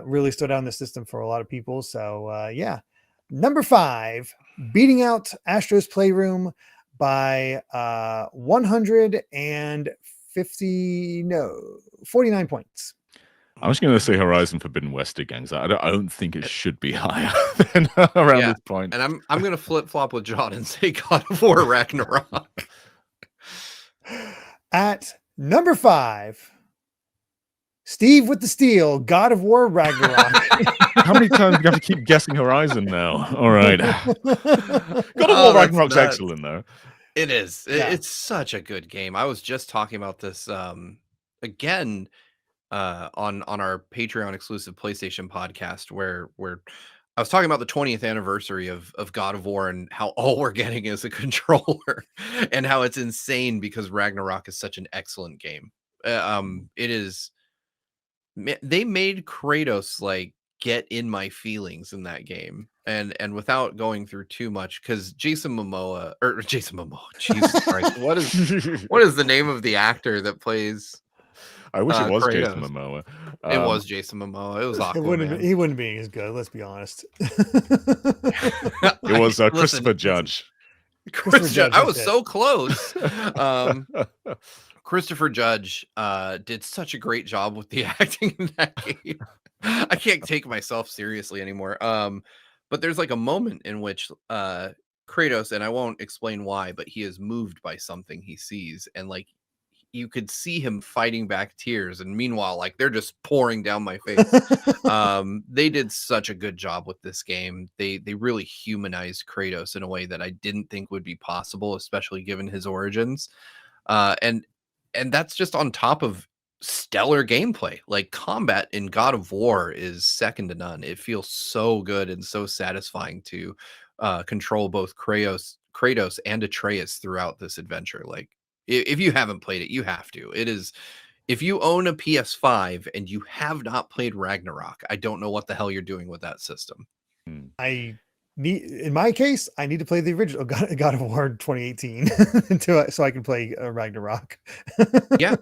S1: really stood out in the system for a lot of people. So yeah, number 5, beating out Astros Playroom by 49 points.
S2: I was going to say Horizon Forbidden West again. I don't think it should be higher than around this point.
S3: And I'm going to flip flop with John and say God of War Ragnarok.
S1: At number 5, Steve with the Steel, God of War Ragnarok.
S2: How many times do you have to keep guessing Horizon now? All right. God of War Ragnarok's excellent, though.
S3: It is.
S1: Yeah.
S3: It's such a good game. I was just talking about this again on our Patreon exclusive PlayStation podcast where I was talking about the 20th anniversary of God of War and how all we're getting is a controller and how it's insane because Ragnarok is such an excellent game. It is. They made Kratos like get in my feelings in that game, and without going through too much, because Jason Momoa, Jesus Christ, what is the name of the actor that plays?
S2: I wish it was
S3: Kratos.
S2: Jason Momoa.
S3: It was Jason Momoa. It was Aquaman.
S1: He wouldn't be as good. Let's be honest.
S2: It was Christopher Judge.
S1: Christopher Judge.
S3: I was so close. Christopher Judge did such a great job with the acting in that game. I can't take myself seriously anymore. But there's like a moment in which Kratos, and I won't explain why, but he is moved by something he sees, and like you could see him fighting back tears, and meanwhile, like they're just pouring down my face. They did such a good job with this game. They really humanized Kratos in a way that I didn't think would be possible, especially given his origins. And that's just on top of stellar gameplay. Like combat in God of War is second to none. It feels so good and so satisfying to control both Kratos and Atreus throughout this adventure. Like if you haven't played it, you have to. It is, if you own a PS5 and you have not played Ragnarok, I don't know what the hell you're doing with that system.
S1: In my case, I need to play the original God of War 2018 so I can play Ragnarok.
S3: Yeah.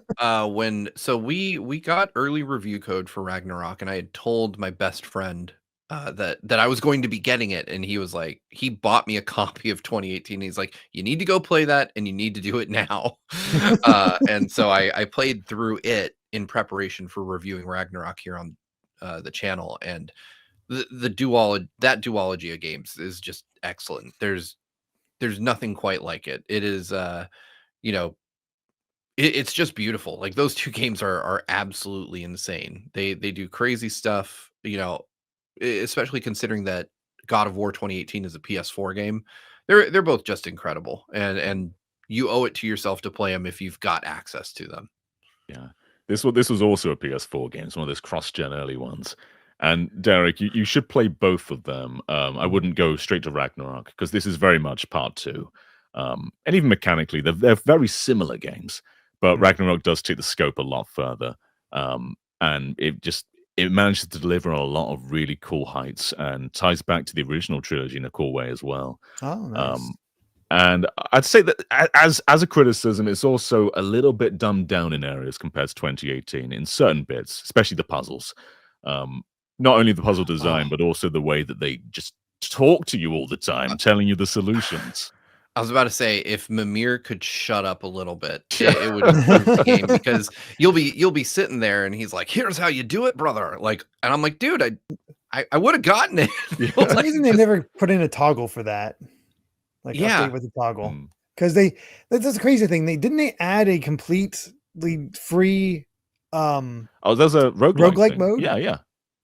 S3: We got early review code for Ragnarok, and I had told my best friend that I was going to be getting it, and he was like, he bought me a copy of 2018. He's like, you need to go play that, and you need to do it now. And so I played through it in preparation for reviewing Ragnarok here on the channel, and that duology of games is just excellent. There's nothing quite like it. It is it's just beautiful. Like those two games are absolutely insane. They do crazy stuff, especially considering that God of War 2018 is a PS4 game. They're both just incredible, and you owe it to yourself to play them if you've got access to them.
S2: Yeah, this was also a PS4 game. It's one of those cross-gen early ones. And Derrick, you should play both of them. I wouldn't go straight to Ragnarok because this is very much part 2. And even mechanically, they're very similar games, but Ragnarok does take the scope a lot further. And it manages to deliver on a lot of really cool heights and ties back to the original trilogy in a cool way as well.
S1: Oh, nice.
S2: And I'd say that as a criticism, it's also a little bit dumbed down in areas compared to 2018 in certain bits, especially the puzzles. Not only the puzzle design, but also the way that they just talk to you all the time, telling you the solutions.
S3: I was about to say, if Mimir could shut up a little bit, it would improve the game, because you'll be sitting there and he's like, "Here's how you do it, brother." Like, and I'm like, "Dude, I would have gotten it."
S1: The reason they never put in a toggle for that, like update with the toggle, because that's the crazy thing. They add a completely free
S2: there's a roguelike
S1: mode.
S2: Yeah.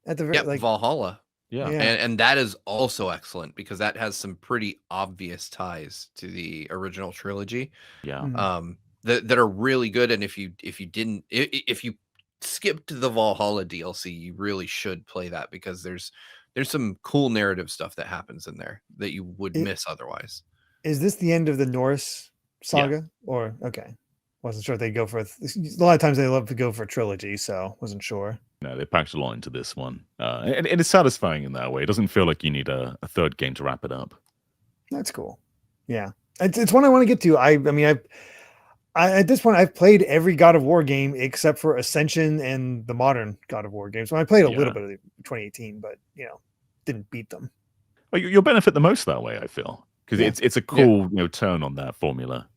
S1: At the
S3: Valhalla.
S2: Yeah.
S3: And that is also excellent because that has some pretty obvious ties to the original trilogy.
S2: Yeah.
S3: That are really good. And if you skipped the Valhalla DLC, you really should play that because there's some cool narrative stuff that happens in there that you would miss otherwise.
S1: Is this the end of the Norse saga? Or okay, wasn't sure if they go for a lot of times they love to go for a trilogy, so wasn't sure.
S2: No, they packed a lot into this one, and it's satisfying in that way. It doesn't feel like you need a third game to wrap it up.
S1: That's cool. Yeah, it's one I want to get to. I mean, I at this point I've played every God of War game except for Ascension and the modern God of War games. So I played a little bit of the 2018, but didn't beat them.
S2: Well, you'll benefit the most that way, I feel, because it's a cool turn on that formula.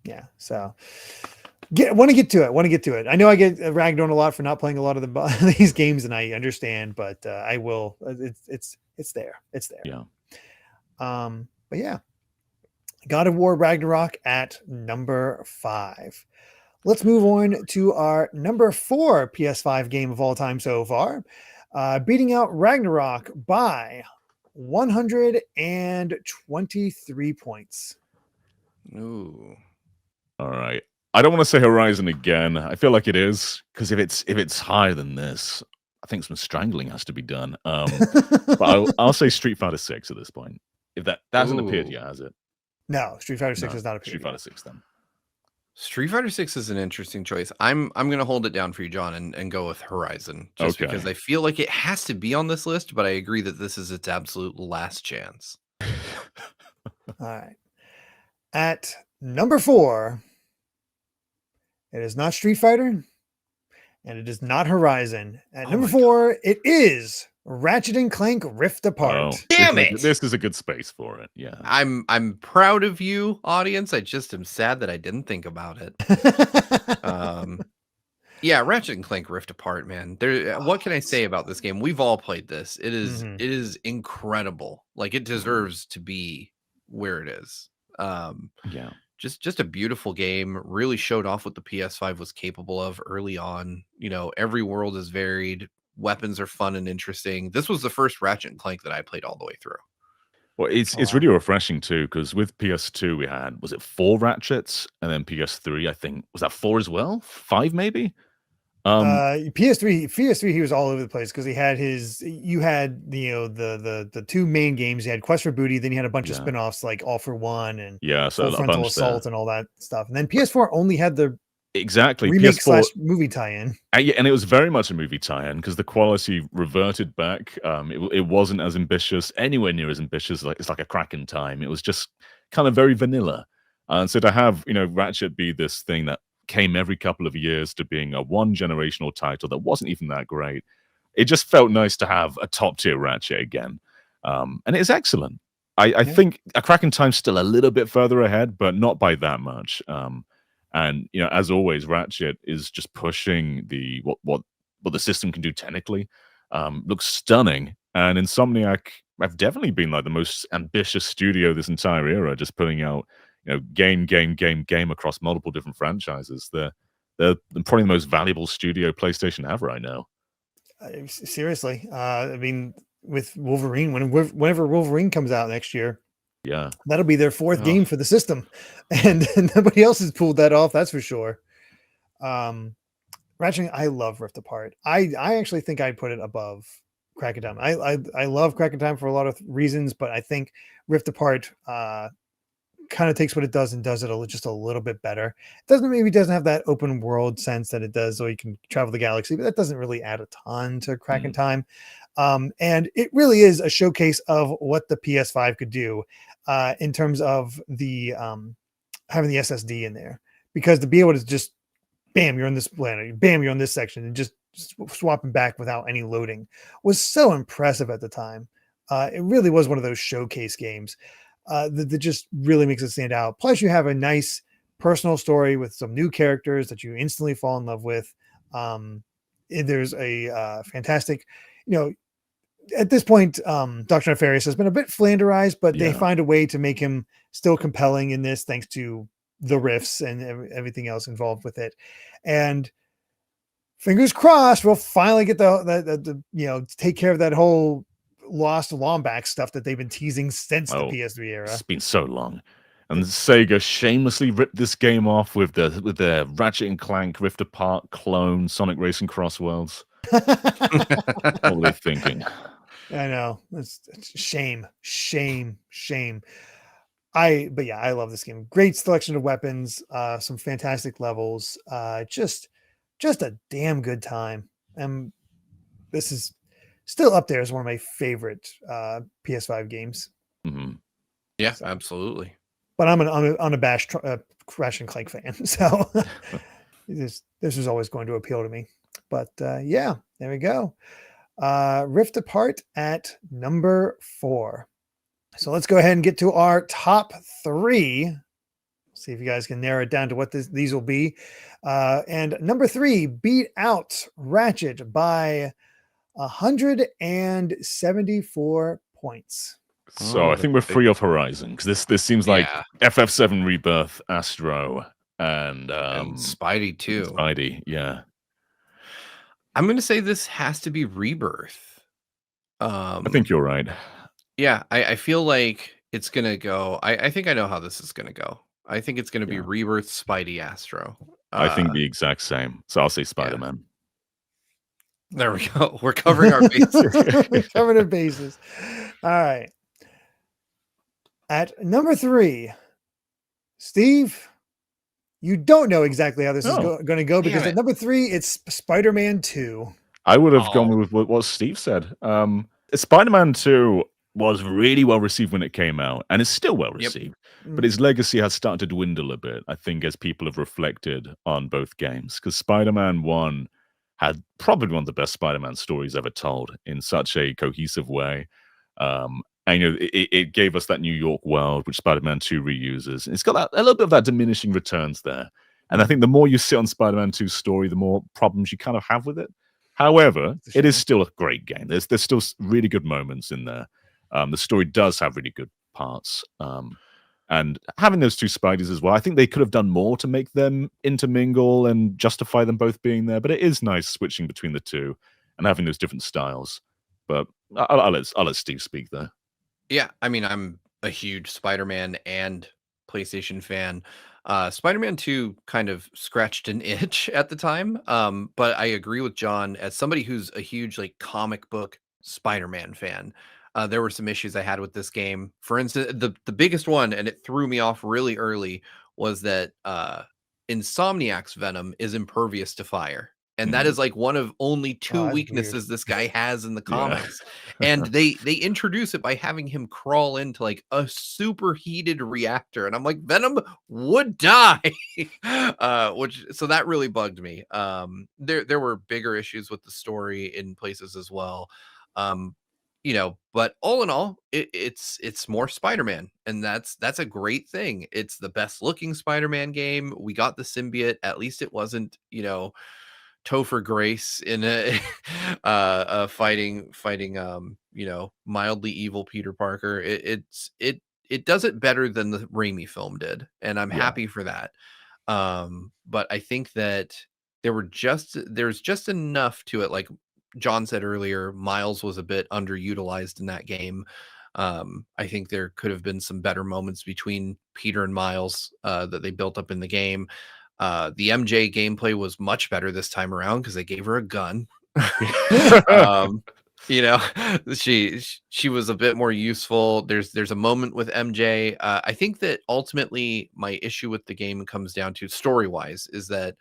S1: Yeah, so want to get to it. I know I get ragged on a lot for not playing a lot of these games, and I understand, but I will. It's there.
S2: Yeah.
S1: But yeah, God of War Ragnarok at number 5. Let's move on to our number 4 PS5 game of all time so far, beating out Ragnarok by 123 points.
S3: Ooh.
S2: All right. I don't want to say Horizon again. I feel like it is, because if it's higher than this, I think some strangling has to be done. But I'll say Street Fighter 6 at this point. If that hasn't appeared yet, has it?
S1: No, Street Fighter 6 has not appeared.
S2: Street Fighter 6 then.
S3: Street Fighter 6 is an interesting choice. I'm gonna hold it down for you, John, and go with Horizon. Just because I feel like it has to be on this list, but I agree that this is its absolute last chance.
S1: All right. At number 4, it is not Street Fighter, and it is not Horizon. At number 4, it is Ratchet and Clank Rift Apart.
S2: Oh,
S3: damn it!
S2: This is a good space for it. Yeah.
S3: I'm proud of you, audience. I just am sad that I didn't think about it. Yeah, Ratchet and Clank Rift Apart, man. What can I say about this game? We've all played this. It is incredible. Like, it deserves to be where it is.
S2: Yeah.
S3: Just a beautiful game. Really showed off what the PS5 was capable of early on. Every world is varied. Weapons are fun and interesting. This was the first Ratchet and Clank that I played all the way through.
S2: Well, it's really refreshing too, because with PS2 we had, was it 4 Ratchets, and then PS3 I think was that 4 as well, 5 maybe.
S1: PS3 he was all over the place because you had the 2 main games. You had Quest for Booty, then you had a bunch of spin-offs like All for One and
S2: so
S1: Full Frontal Assault and all that stuff. And then PS4 only had the remake / movie tie-in.
S2: And it was very much a movie tie-in because the quality reverted back. It wasn't as ambitious, anywhere near as ambitious. It's like a crack in time. It was just kind of very vanilla. And so to have Ratchet be this thing that came every couple of years to being a one generational title that wasn't even that great, it just felt nice to have a top tier Ratchet again. And it's excellent. I think A Crack in Time's still a little bit further ahead, but not by that much. And as always, Ratchet is just pushing what the system can do technically. Looks stunning, and Insomniac have definitely been like the most ambitious studio this entire era, just putting out game across multiple different franchises. They're probably the most valuable studio PlayStation have right now.
S1: Seriously, I mean, with Wolverine, whenever Wolverine comes out next year, that'll be their 4th game for the system, and nobody else has pulled that off. That's for sure. Ratchet, I love Rift Apart. I actually think I'd put it above Crack in Time. I love Crack in Time for a lot of reasons, but I think Rift Apart kind of takes what it does and does it just a little bit better. It doesn't have that open world sense that it does, so you can travel the galaxy, but that doesn't really add a ton to Crack in Time. And it really is a showcase of what the PS5 could do in terms of the having the SSD in there, because to be able to just bam, you're on this planet, bam, you're on this section, and just swapping back without any loading was so impressive at the time. It really was one of those showcase games that just really makes it stand out. Plus, you have a nice personal story with some new characters that you instantly fall in love with. There's a fantastic, at this point, Dr. Nefarious has been a bit flanderized, but they find a way to make him still compelling in this, thanks to the riffs and everything else involved with it. And fingers crossed, we'll finally get the take care of that whole lost Lombax stuff that they've been teasing since the PS3 era.
S2: It's been so long. And Sega shamelessly ripped this game off with the Ratchet and Clank Rift Apart clone Sonic Racing Cross Worlds. What were they thinking?
S1: I know. It's shame. But yeah, I love this game. Great selection of weapons, some fantastic levels, just a damn good time. And this is still up there as one of my favorite PS5 games.
S2: Mm-hmm.
S3: Yeah, absolutely.
S1: But I'm an unabashed Crash and Clank fan, so this is always going to appeal to me. But yeah, there we go. Rift Apart at number 4. So let's go ahead and get to our top 3. See if you guys can narrow it down to what these will be. And number 3 beat out Ratchet by 174 points.
S2: So I think we're free of Horizon because this seems like FF7 Rebirth, Astro, and
S3: Spidey too.
S2: Spidey, yeah.
S3: I'm gonna say this has to be Rebirth.
S2: I think you're right.
S3: Yeah, I feel like it's gonna go. I think I know how this is gonna go. I think it's gonna be Rebirth, Spidey, Astro.
S2: I think the exact same. So I'll say Spider-Man.
S3: There we go. We're covering our bases.
S1: We're covering our bases. All right. At number 3, Steve, you don't know exactly how this is going to go because at number 3, it's Spider-Man 2.
S2: I would have gone with what Steve said. Spider-Man 2 was really well received when it came out, and it's still well received. But its legacy has started to dwindle a bit, I think, as people have reflected on both games. Because Spider-Man 1 had probably one of the best Spider-Man stories ever told in such a cohesive way. And it gave us that New York world, which Spider-Man 2 reuses. And it's got a little bit of that diminishing returns there. And I think the more you sit on Spider-Man 2's story, the more problems you kind of have with it. However, it is still a great game. There's still really good moments in there. The story does have really good parts. And having those two Spideys as well, I think they could have done more to make them intermingle and justify them both being there. But it is nice switching between the two and having those different styles. But I'll let Steve speak there.
S3: Yeah, I mean, I'm a huge Spider-Man and PlayStation fan. Spider-Man 2 kind of scratched an itch at the time. But I agree with John, as somebody who's a huge comic book Spider-Man fan. There were some issues I had with this game. For instance, the biggest one, and it threw me off really early, was that Insomniac's Venom is impervious to fire. And that is one of only 2 weaknesses this guy has in the comics. And they introduce it by having him crawl into a superheated reactor. And I'm like, Venom would die. So that really bugged me. There were bigger issues with the story in places as well. But all in all, it's more Spider-Man, and that's a great thing. It's the best looking Spider-Man game. We got the symbiote. At least it wasn't, Topher Grace in a fighting mildly evil Peter Parker. It does it better than the Raimi film did, and I'm happy for that. But I think that there's just enough to it. Like John said earlier, Miles was a bit underutilized in that game. I think there could have been some better moments between Peter and Miles that they built up in the game. The MJ gameplay was much better this time around because they gave her a gun. She was a bit more useful. There's a moment with MJ. I think that ultimately my issue with the game comes down to story-wise is that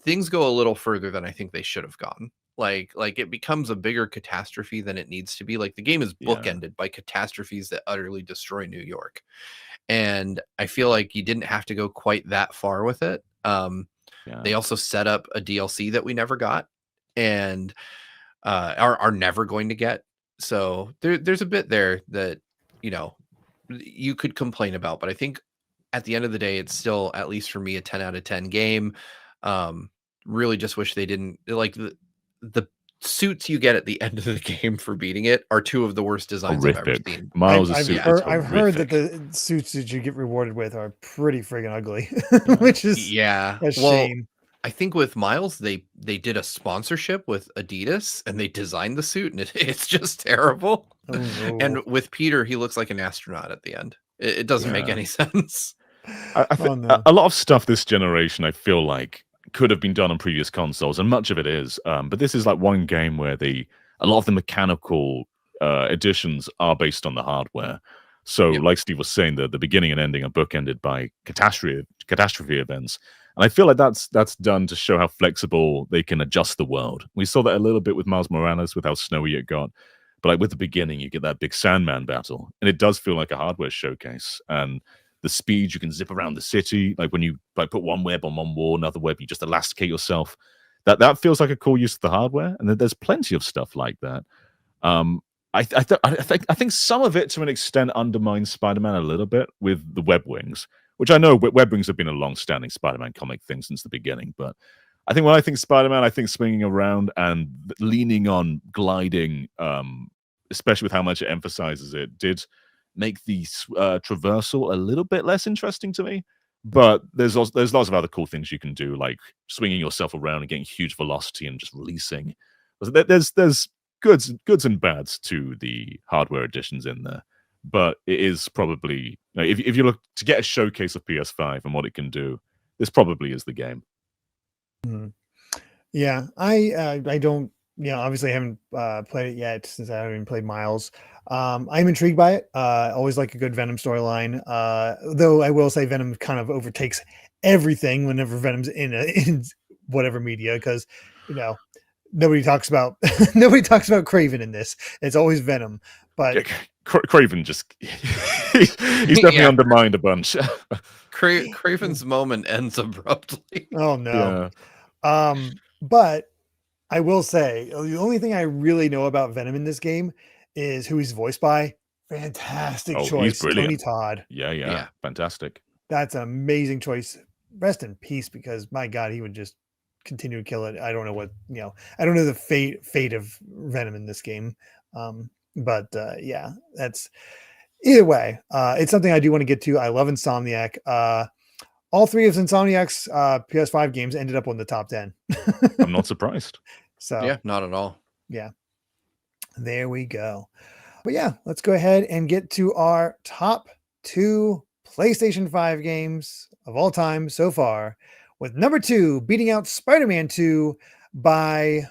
S3: things go a little further than I think they should have gone. Like it becomes a bigger catastrophe than it needs to be. Like the game is bookended by catastrophes that utterly destroy New York. And I feel like you didn't have to go quite that far with it. They also set up a DLC that we never got and are never going to get. So there's a bit there that, you could complain about. But I think at the end of the day, it's still, at least for me, a 10 out of 10 game. Really just wish they didn't, the suits you get at the end of the game for beating it are 2 of the worst designs I've ever seen.
S2: Miles'
S1: I've heard that the suits that you get rewarded with are pretty friggin' ugly, which is a shame.
S3: I think with Miles, they did a sponsorship with Adidas and they designed the suit, and it's just terrible.
S1: Oh no.
S3: And with Peter, he looks like an astronaut at the end. It doesn't make
S2: Yeah.
S3: any sense.
S2: I
S1: Oh
S2: think
S1: no.
S2: a lot of stuff this generation, I feel like, could have been done on previous consoles, and much of it is. But this is like one game where a lot of the mechanical additions are based on the hardware. So,
S3: Yep.
S2: like Steve was saying, the beginning and ending are bookended by catastrophe events, and I feel like that's done to show how flexible they can adjust the world. We saw that a little bit with Miles Morales, with how snowy it got. But like with the beginning, you get that big Sandman battle, and it does feel like a hardware showcase. And the speed you can zip around the city, like when you like put one web on one wall, another web, you just elasticate yourself. That feels like a cool use of the hardware, and there's plenty of stuff like that. I think some of it to an extent undermines Spider-Man a little bit with the web wings, which I know web wings have been a long-standing Spider-Man comic thing since the beginning. But I think when I think Spider-Man, I think swinging around and leaning on gliding, especially with how much it emphasizes it, did make the traversal a little bit less interesting to me. But there's lots of other cool things you can do, like swinging yourself around and getting huge velocity and just releasing. There's goods and bads to the hardware additions in there, but it is probably, if you look to get a showcase of PS5 and what it can do, this probably is the game.
S1: Mhm. Yeah, I don't, obviously I haven't played it yet since I haven't played Miles. I'm intrigued by it. Always like a good Venom storyline. Though I will say Venom kind of overtakes everything whenever Venom's in whatever media, because nobody talks about Craven in this. It's always Venom. But
S2: Craven just he's definitely
S3: Yeah.
S2: undermined a bunch.
S3: Craven's moment ends abruptly.
S1: oh no.
S2: Yeah.
S1: But I will say the only thing I really know about Venom in this game is who he's voiced by. Fantastic
S2: Oh,
S1: choice,
S2: he's brilliant.
S1: Tony Todd.
S2: Yeah. Fantastic.
S1: That's an amazing choice. Rest in peace, because my God, he would just continue to kill it. I don't know what I don't know the fate of Venom in this game. But yeah, that's either way. It's something I do want to get to. I love Insomniac. All three of Insomniac's PS5 games ended up on the top 10.
S2: I'm not surprised.
S1: So
S3: Yeah, not at all.
S1: yeah, there we go. But yeah, let's go ahead and get to our top 2 PlayStation 5 games of all time so far, with number 2 beating out Spider-Man 2 by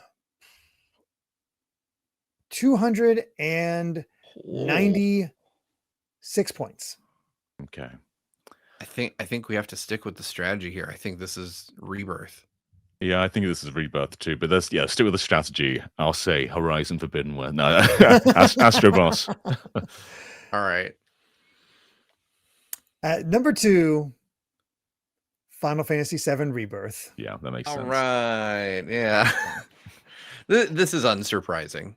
S1: 296 points.
S2: Okay.
S3: I think we have to stick with the strategy here. I think this is Rebirth.
S2: Yeah, I think this is Rebirth too, but stick with the strategy. I'll say Horizon Forbidden West. No, Astro Boss.
S3: All right.
S1: At number 2, Final Fantasy VII Rebirth.
S2: Yeah, that makes
S3: All
S2: sense.
S3: right. Yeah. This is unsurprising.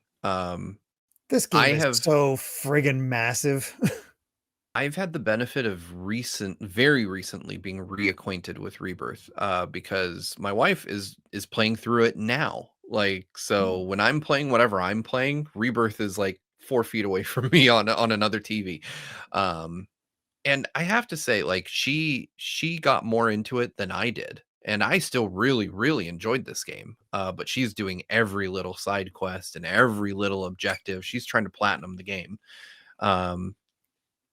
S1: This game is so friggin' massive.
S3: I've had the benefit of very recently being reacquainted with Rebirth, because my wife is playing through it now. Like, so when I'm playing whatever I'm playing, Rebirth is like 4 feet away from me on another TV. And I have to say, like, she got more into it than I did. And I still really, really enjoyed this game. But she's doing every little side quest and every little objective. She's trying to platinum the game.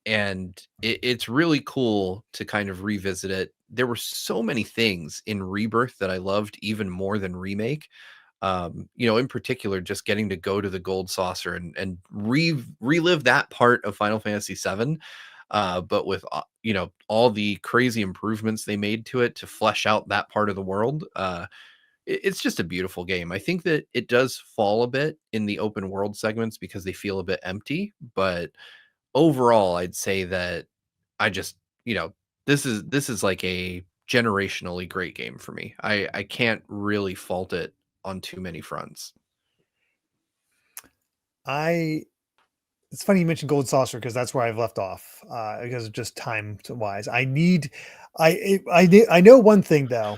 S3: And it's really cool to kind of revisit it. There were so many things in Rebirth that I loved even more than Remake. In particular, just getting to go to the Gold Saucer and relive that part of Final Fantasy VII, but with all the crazy improvements they made to it to flesh out that part of the world. It's just a beautiful game. I think that it does fall a bit in the open world segments because they feel a bit empty, but overall, I'd say that I just, this is like a generationally great game for me. I can't really fault it on too many fronts.
S1: It's funny you mentioned Gold Saucer, because that's where I've left off, because of just time wise. I know one thing though.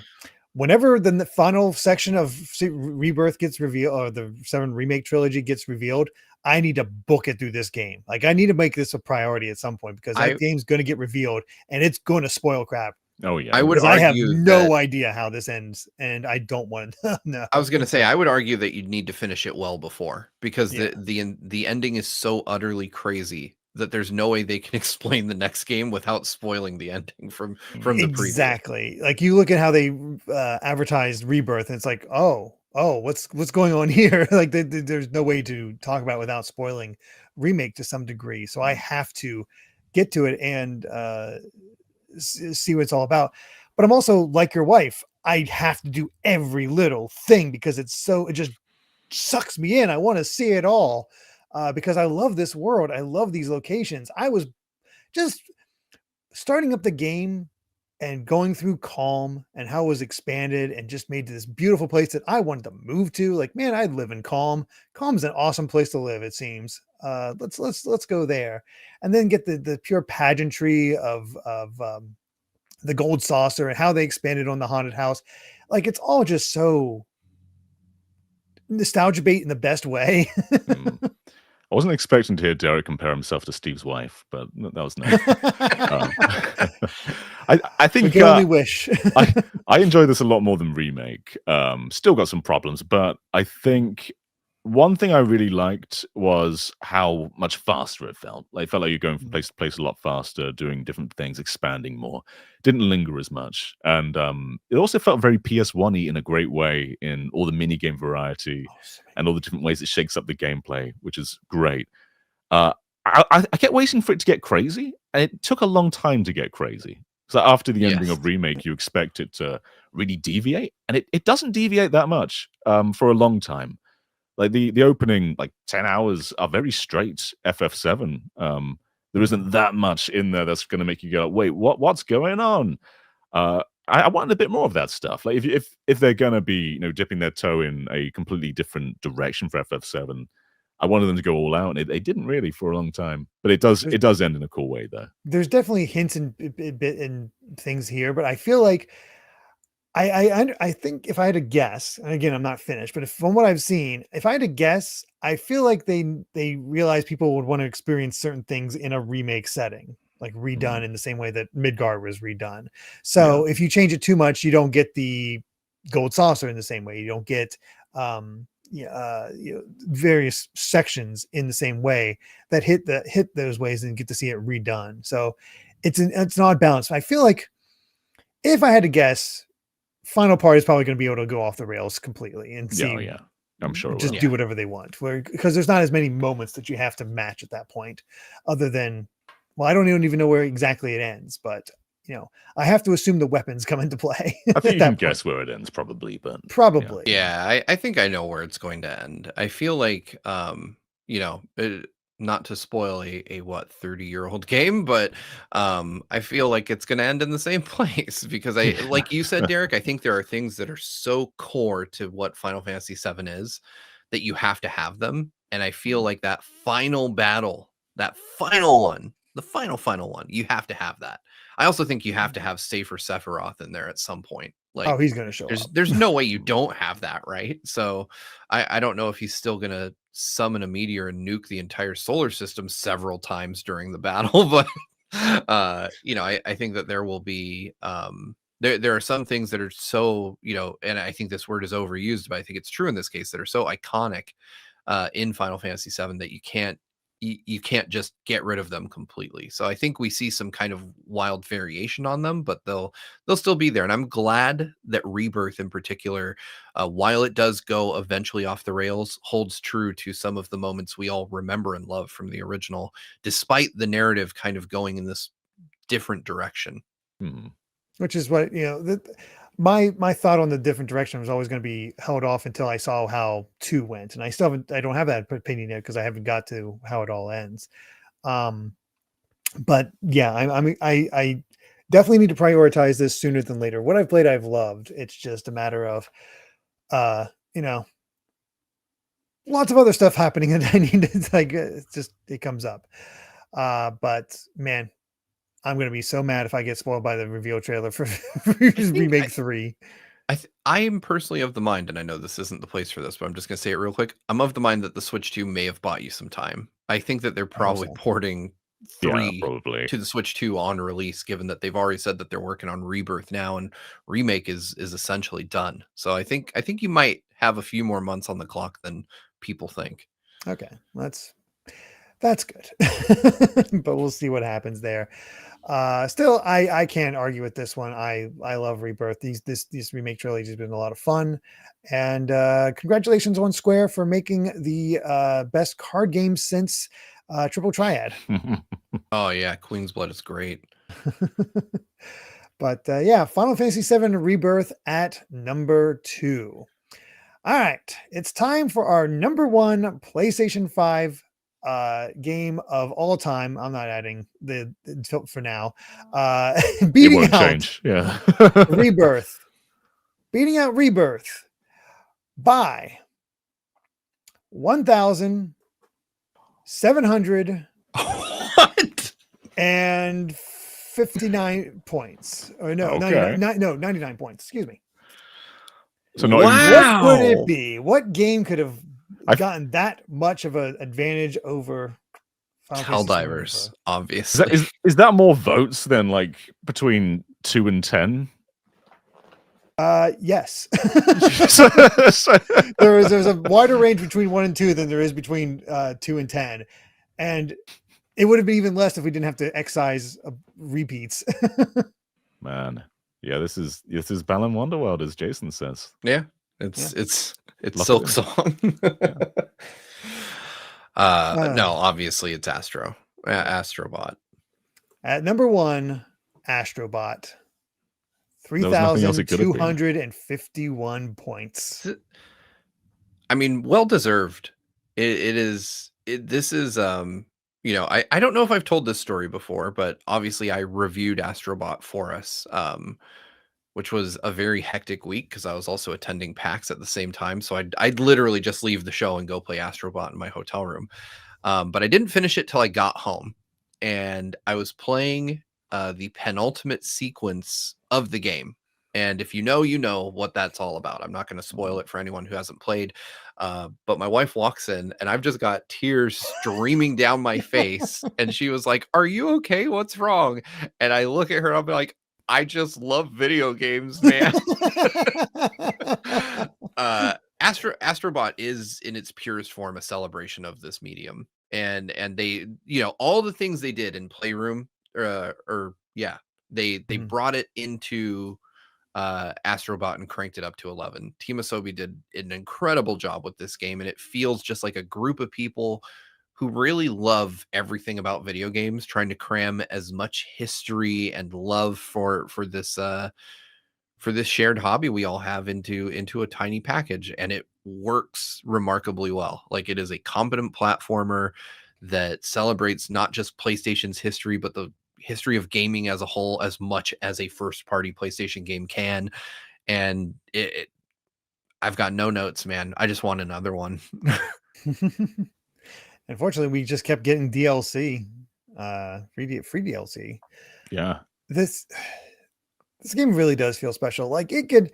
S1: Whenever the final section of Rebirth gets revealed, or the 7 Remake trilogy gets revealed, I need to book it through this game. Like, I need to make this a priority at some point, because that game's going to get revealed and it's going to spoil crap
S2: Oh yeah,
S3: I would
S1: because I have
S3: argue
S1: no
S3: that
S1: idea how this ends, and I don't want to know.
S3: I was going to say I would argue that you'd need to finish it well before, because
S1: Yeah.
S3: the ending is so utterly crazy that there's no way they can explain the next game without spoiling the ending from the previous.
S1: Exactly. Like you look at how they advertised Rebirth, and it's like, oh, what's going on here? Like there's no way to talk about it without spoiling Remake to some degree. So I have to get to it and see what it's all about. But I'm also like your wife. I have to do every little thing because it just sucks me in. I want to see it all because I love this world. I love these locations. I was just starting up the game and going through Calm and how it was expanded and just made this beautiful place that I wanted to move to. Like, man, I'd live in Calm. Calm's an awesome place to live, it seems. Let's go there. And then get the pure pageantry of the gold saucer and how they expanded on the haunted house. Like, it's all just so nostalgia bait in the best way.
S2: I wasn't expecting to hear Derrick compare himself to Steve's wife, but that was nice. I think
S1: we can only wish.
S2: I enjoy this a lot more than Remake. Still got some problems, but I think one thing I really liked was how much faster it felt. Like, it felt like you're going from place to place a lot faster, doing different things, expanding more. Didn't linger as much. And it also felt very PS1-y in a great way in all the minigame variety and all the different ways it shakes up the gameplay, which is great. I kept waiting for it to get crazy, and it took a long time to get crazy. So after the ending of Remake, you expect it to really deviate, and it doesn't deviate that much for a long time. Like the opening, like 10 hours are very straight FF7. There isn't that much in there that's going to make you go, wait, what's going on? I wanted a bit more of that stuff. Like if they're going to be, dipping their toe in a completely different direction for FF7, I wanted them to go all out, and they didn't really for a long time. But it does end in a cool way, though.
S1: There's definitely hints and bit and things here, but I feel like I think if I had to guess, and again, I'm not finished, but from what I've seen, if I had to guess, I feel like they realize people would want to experience certain things in a remake setting, like redone in the same way that Midgard was redone. So if you change it too much, you don't get the gold saucer in the same way. You don't get various sections in the same way that hit those ways and get to see it redone. So it's an odd balance. I feel like if I had to guess, Final Party is probably going to be able to go off the rails completely and see.
S2: I'm sure
S1: just do whatever they want. Because there's not as many moments that you have to match at that point, other than, well, I don't even know where exactly it ends, but I have to assume the weapons come into play.
S2: I think you can guess where it ends, probably, but
S1: probably.
S3: Yeah, I think I know where it's going to end. I feel like, not to spoil a 30-year-old game, but I feel like it's going to end in the same place because like you said, Derrick, I think there are things that are so core to what Final Fantasy VII is that you have to have them. And I feel like that final battle, that final one, the final one, you have to have that. I also think you have to have Safer Sephiroth in there at some point. Like,
S1: he's going to show up.
S3: There's no way you don't have that, right? So I don't know if he's still going to summon a meteor and nuke the entire solar system several times during the battle, but I think that there will be there are some things that are so, and I think this word is overused, but I think it's true in this case, that are so iconic in Final Fantasy VII that you can't just get rid of them completely. So I think we see some kind of wild variation on them, but they'll still be there. And I'm glad that Rebirth in particular, while it does go eventually off the rails, holds true to some of the moments we all remember and love from the original, despite the narrative kind of going in this different direction.
S1: Which is what, my thought on the different direction was always going to be held off until I saw how 2 went. And I don't have that opinion yet because I haven't got to how it all ends. But yeah, I definitely need to prioritize this sooner than later. What I've played, I've loved. It's just a matter of, lots of other stuff happening and I need to, it comes up. But man, I'm going to be so mad if I get spoiled by the reveal trailer for Remake 3.
S3: I am personally of the mind, and I know this isn't the place for this, but I'm just going to say it real quick. I'm of the mind that the Switch 2 may have bought you some time. I think that they're probably porting 3
S2: probably.
S3: to the Switch 2 on release, given that they've already said that they're working on Rebirth now, and Remake is essentially done. So I think you might have a few more months on the clock than people think.
S1: Okay, that's good. But we'll see what happens there. Still, I can't argue with this one. I love Rebirth. This remake trilogy has been a lot of fun, and congratulations on Square for making the best card game since Triple Triad.
S3: Oh yeah, Queen's Blood is great.
S1: But yeah, Final Fantasy VII Rebirth at number 2. All right, it's time for our number 1 PlayStation 5 game of all time. I'm not adding the for now. Beating
S2: it won't
S1: out
S2: change. Yeah.
S1: Rebirth. Beating out Rebirth by 1,700
S3: What?
S1: and 59 points. Or no,
S2: Okay.
S1: 99 points. Excuse me.
S2: So not even
S3: Wow.
S1: What could it be? What game could have
S2: I-
S1: gotten that much of an advantage over Final Fantasy VII
S3: Helldivers,
S1: Rebirth?
S3: obviously.
S2: is that more votes than like between 2 and 10?
S1: Yes.
S2: So-
S1: there's a wider range between 1 and 2 than there is between 2 and 10, and it would have been even less if we didn't have to excise repeats.
S2: Man, yeah, this is Balan Wonderworld, as Jason says.
S3: Yeah, it's
S2: Lucky
S3: Silk
S2: them.
S3: Song. No, obviously it's Astrobot.
S1: At number 1, Astrobot.
S2: was nothing else it could have been.
S1: 3,251 points.
S3: I mean, well deserved. This is you know, I don't know if I've told this story before, but obviously I reviewed Astrobot for us, which was a very hectic week because I was also attending PAX at the same time. So I'd literally just leave the show and go play Astrobot in my hotel room. But I didn't finish it till I got home, and I was playing the penultimate sequence of the game. And if you know what that's all about. I'm not going to spoil it for anyone who hasn't played. But my wife walks in and I've just got tears streaming down my face. And she was like, "Are you okay? What's wrong?" And I look at her and I'll be like, "I just love video games, man." Astrobot is in its purest form a celebration of this medium. And they, you know, all the things they did in Playroom, they
S1: Mhm.
S3: brought it into Astrobot and cranked it up to 11. Team Asobi did an incredible job with this game, and it feels just like a group of people who really love everything about video games, trying to cram as much history and love for this shared hobby we all have into a tiny package, and it works remarkably well. Like, it is a competent platformer that celebrates not just PlayStation's history, but the history of gaming as a whole, as much as a first party PlayStation game can. And I've got no notes, man. I just want another one.
S1: Unfortunately, we just kept getting DLC, free DLC.
S2: Yeah.
S1: This game really does feel special. Like, it could,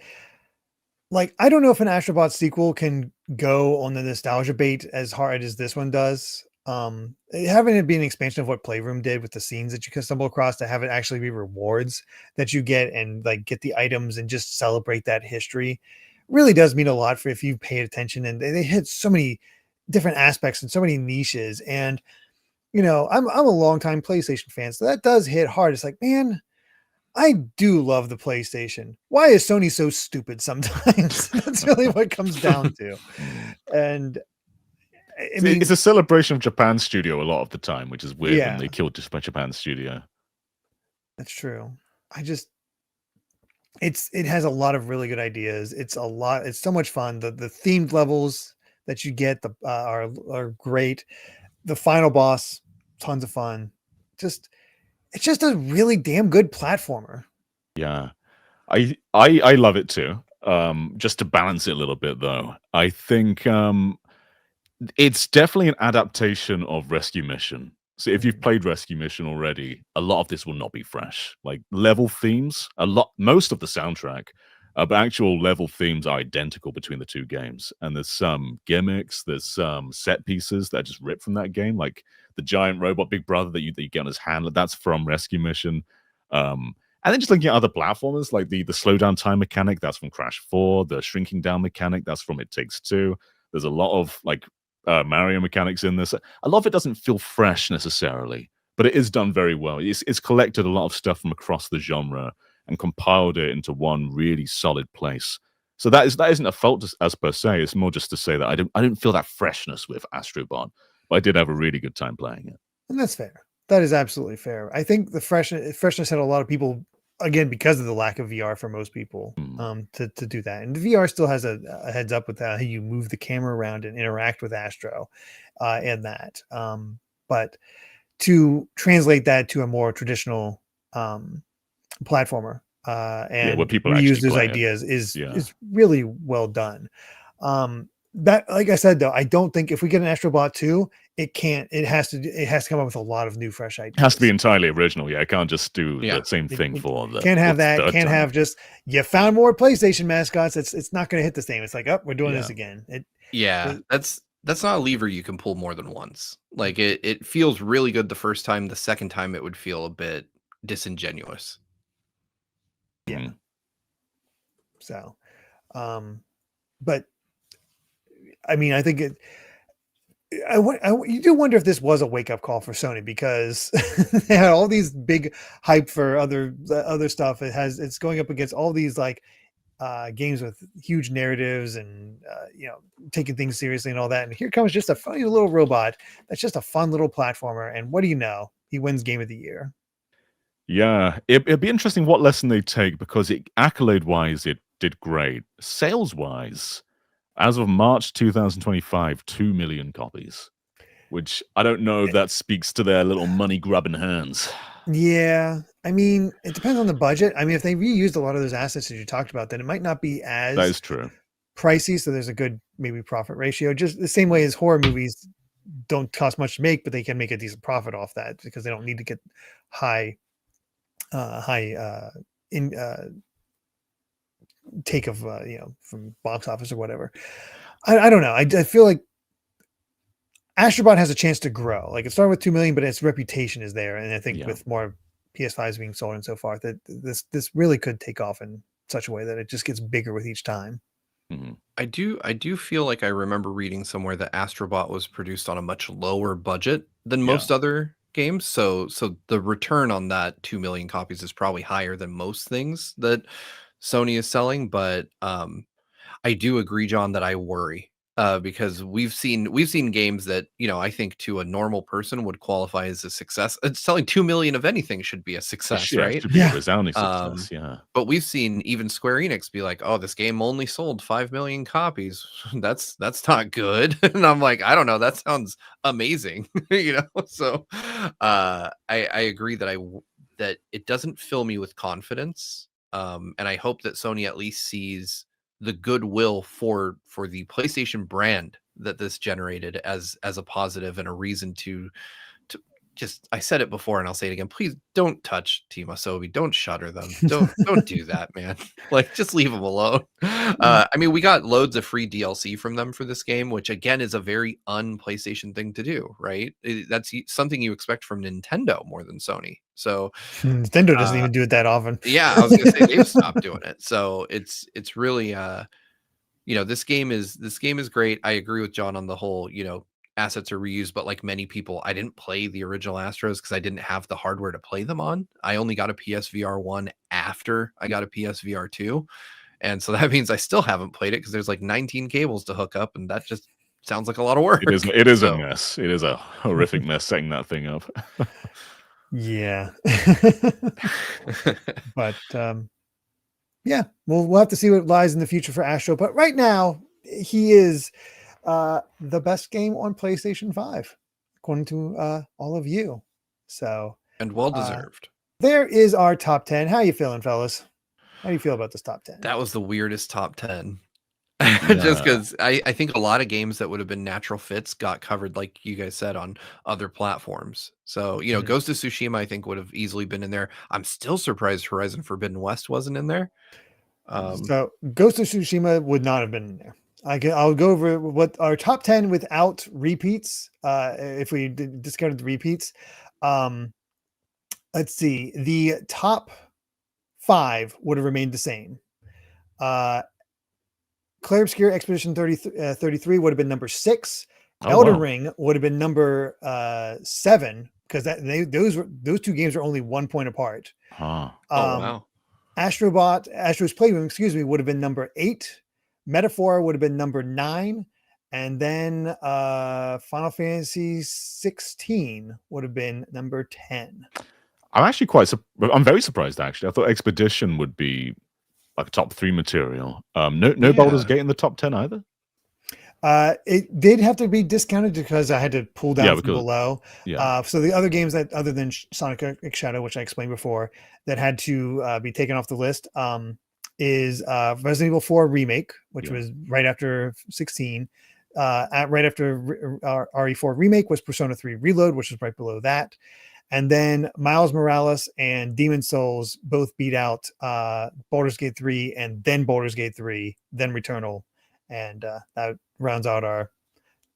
S1: like, I don't know if an Astrobot sequel can go on the nostalgia bait as hard as this one does. Having it be an expansion of what Playroom did with the scenes that you can stumble across, to have it actually be rewards that you get and like get the items and just celebrate that history really does mean a lot for if you paid attention. And they hit so many different aspects and so many niches. And you know, I'm a longtime PlayStation fan, so that does hit hard. It's like, man, I do love the PlayStation. Why is Sony so stupid sometimes? That's really what it comes down to. And I mean,
S2: It's a celebration of Japan's studio a lot of the time, which is weird
S1: Yeah.
S2: when they killed Japan's studio.
S1: that's true. It has a lot of really good ideas. It's so much fun. The themed levels that you get are great. The final boss, tons of fun. It's just a really damn good platformer.
S2: Yeah. I love it too. Just to balance it a little bit though, I think it's definitely an adaptation of Rescue Mission. So if you've played Rescue Mission already, a lot of this will not be fresh. Like level themes, most of the soundtrack But actual level themes are identical between the two games, and there's some gimmicks, there's some set pieces that are just ripped from that game, like the giant robot Big Brother that you get on his hand. That's from Rescue Mission. And then just looking at other platformers, like the slow down time mechanic, that's from Crash 4. The shrinking down mechanic, that's from It Takes Two. There's a lot of like Mario mechanics in this. A lot of it doesn't feel fresh necessarily, but it is done very well. It's collected a lot of stuff from across the genre and compiled it into one really solid place. So that isn't a fault as per se. It's more just to say that I didn't feel that freshness with Astrobot, but I did have a really good time playing it.
S1: And that's fair. That is absolutely fair. I think the freshness had a lot of people, again, because of the lack of VR for most people, to do that. And the VR still has a heads up with how you move the camera around and interact with Astro, and that. But to translate that to a more traditional platformer and
S2: where people
S1: reuse
S2: actually
S1: those
S2: play it.
S1: ideas is really well done. That, like I said, though, I don't think if we get an Astrobot 2, it has to come up with a lot of new, fresh ideas.
S2: It has to be entirely original. Yeah, it can't just do the same thing for the
S1: can't have that.
S2: third
S1: Can't
S2: time.
S1: have just you found more PlayStation mascots. It's not going to hit the same. It's like, oh, we're doing this again.
S3: That's not a lever you can pull more than once. Like it feels really good the first time. The second time it would feel a bit disingenuous.
S1: Yeah. So, but I mean, I think you do wonder if this was a wake up call for Sony, because they had all these big hype for other stuff. It's going up against all these like games with huge narratives and taking things seriously and all that. And here comes just a funny little robot that's just a fun little platformer. And what do you know? He wins Game of the Year.
S2: Yeah, it'd be interesting what lesson they take, because accolade wise, it did great. Sales wise, as of March 2025, 2 million copies, which I don't know if that speaks to their little money grubbing hands.
S1: Yeah, I mean, it depends on the budget. I mean, if they reused a lot of those assets that you talked about, then it might not be as
S2: that is true
S1: pricey. So there's a good maybe profit ratio, just the same way as horror movies don't cost much to make, but they can make a decent profit off that because they don't need to get high take of from box office or whatever. I don't know. I feel like Astrobot has a chance to grow. Like, it started with 2 million, but its reputation is there, and I think with more PS5s being sold and so forth, that this really could take off in such a way that it just gets bigger with each time.
S2: Mm-hmm.
S3: I do feel like I remember reading somewhere that Astrobot was produced on a much lower budget than most other games. So the return on that 2 million copies is probably higher than most things that Sony is selling. But I do agree, John, that I worry because we've seen games that, I think to a normal person would qualify as a success. Selling 2 million of anything should be a success, right?
S2: It should be a resounding success.
S3: But we've seen even Square Enix be like, "Oh, this game only sold 5 million copies. That's not good." And I'm like, I don't know. That sounds amazing, So I agree that it doesn't fill me with confidence, and I hope that Sony at least sees the goodwill for the PlayStation brand that this generated as a positive and a reason to just, I said it before and I'll say it again. Please don't touch Team Asobi. Don't shutter them. Don't do that, man. Like, just leave them alone. I mean, we got loads of free DLC from them for this game, which again is a very un-PlayStation thing to do, right? That's something you expect from Nintendo more than Sony. So
S1: Nintendo doesn't even do it that often.
S3: Yeah, I was gonna say they've stopped doing it. So it's really this game is great. I agree with John on the whole, assets are reused, but like many people, I didn't play the original Astros because I didn't have the hardware to play them on. I only got a PSVR 1 after I got a PSVR 2. And so that means I still haven't played it because there's like 19 cables to hook up, and that just sounds like a lot of work.
S2: It is a mess. It is a horrific mess setting that thing up.
S1: Yeah. But yeah, we'll have to see what lies in the future for Astro. But right now, he is the best game on PlayStation 5, according to all of you. So,
S3: and well deserved.
S1: There is our top 10. How you feeling, fellas? How do you feel about this top 10?
S3: That was the weirdest top 10. Just because I think a lot of games that would have been natural fits got covered, like you guys said, on other platforms. So, Ghost of Tsushima, I think, would have easily been in there. I'm still surprised Horizon Forbidden West wasn't in there.
S1: So Ghost of Tsushima would not have been in there. I'll go over what our top 10 without repeats. If we discounted the repeats, let's see. The top 5 would have remained the same. Clair Obscur Expedition 33 would have been number 6. Elden Ring would have been number 7 because those 2 games are only 1 point apart.
S3: Wow.
S1: Astro's Playroom, would have been number 8. Metaphor would have been number 9, and then Final Fantasy 16 would have been number 10.
S2: I'm actually I'm very surprised actually. I thought Expedition would be like top 3 material. No Baldur's Gate in the top 10 either.
S1: It did have to be discounted because I had to pull down from below. So the other games that, other than Sonic X Shadow, which I explained before, that had to be taken off the list, is Resident Evil 4 Remake, which was right after 16. Right after RE4 Remake was Persona 3 Reload, which was right below that. And then Miles Morales and Demon Souls both beat out Baldur's Gate 3, and then Baldur's Gate 3, then Returnal. And that rounds out our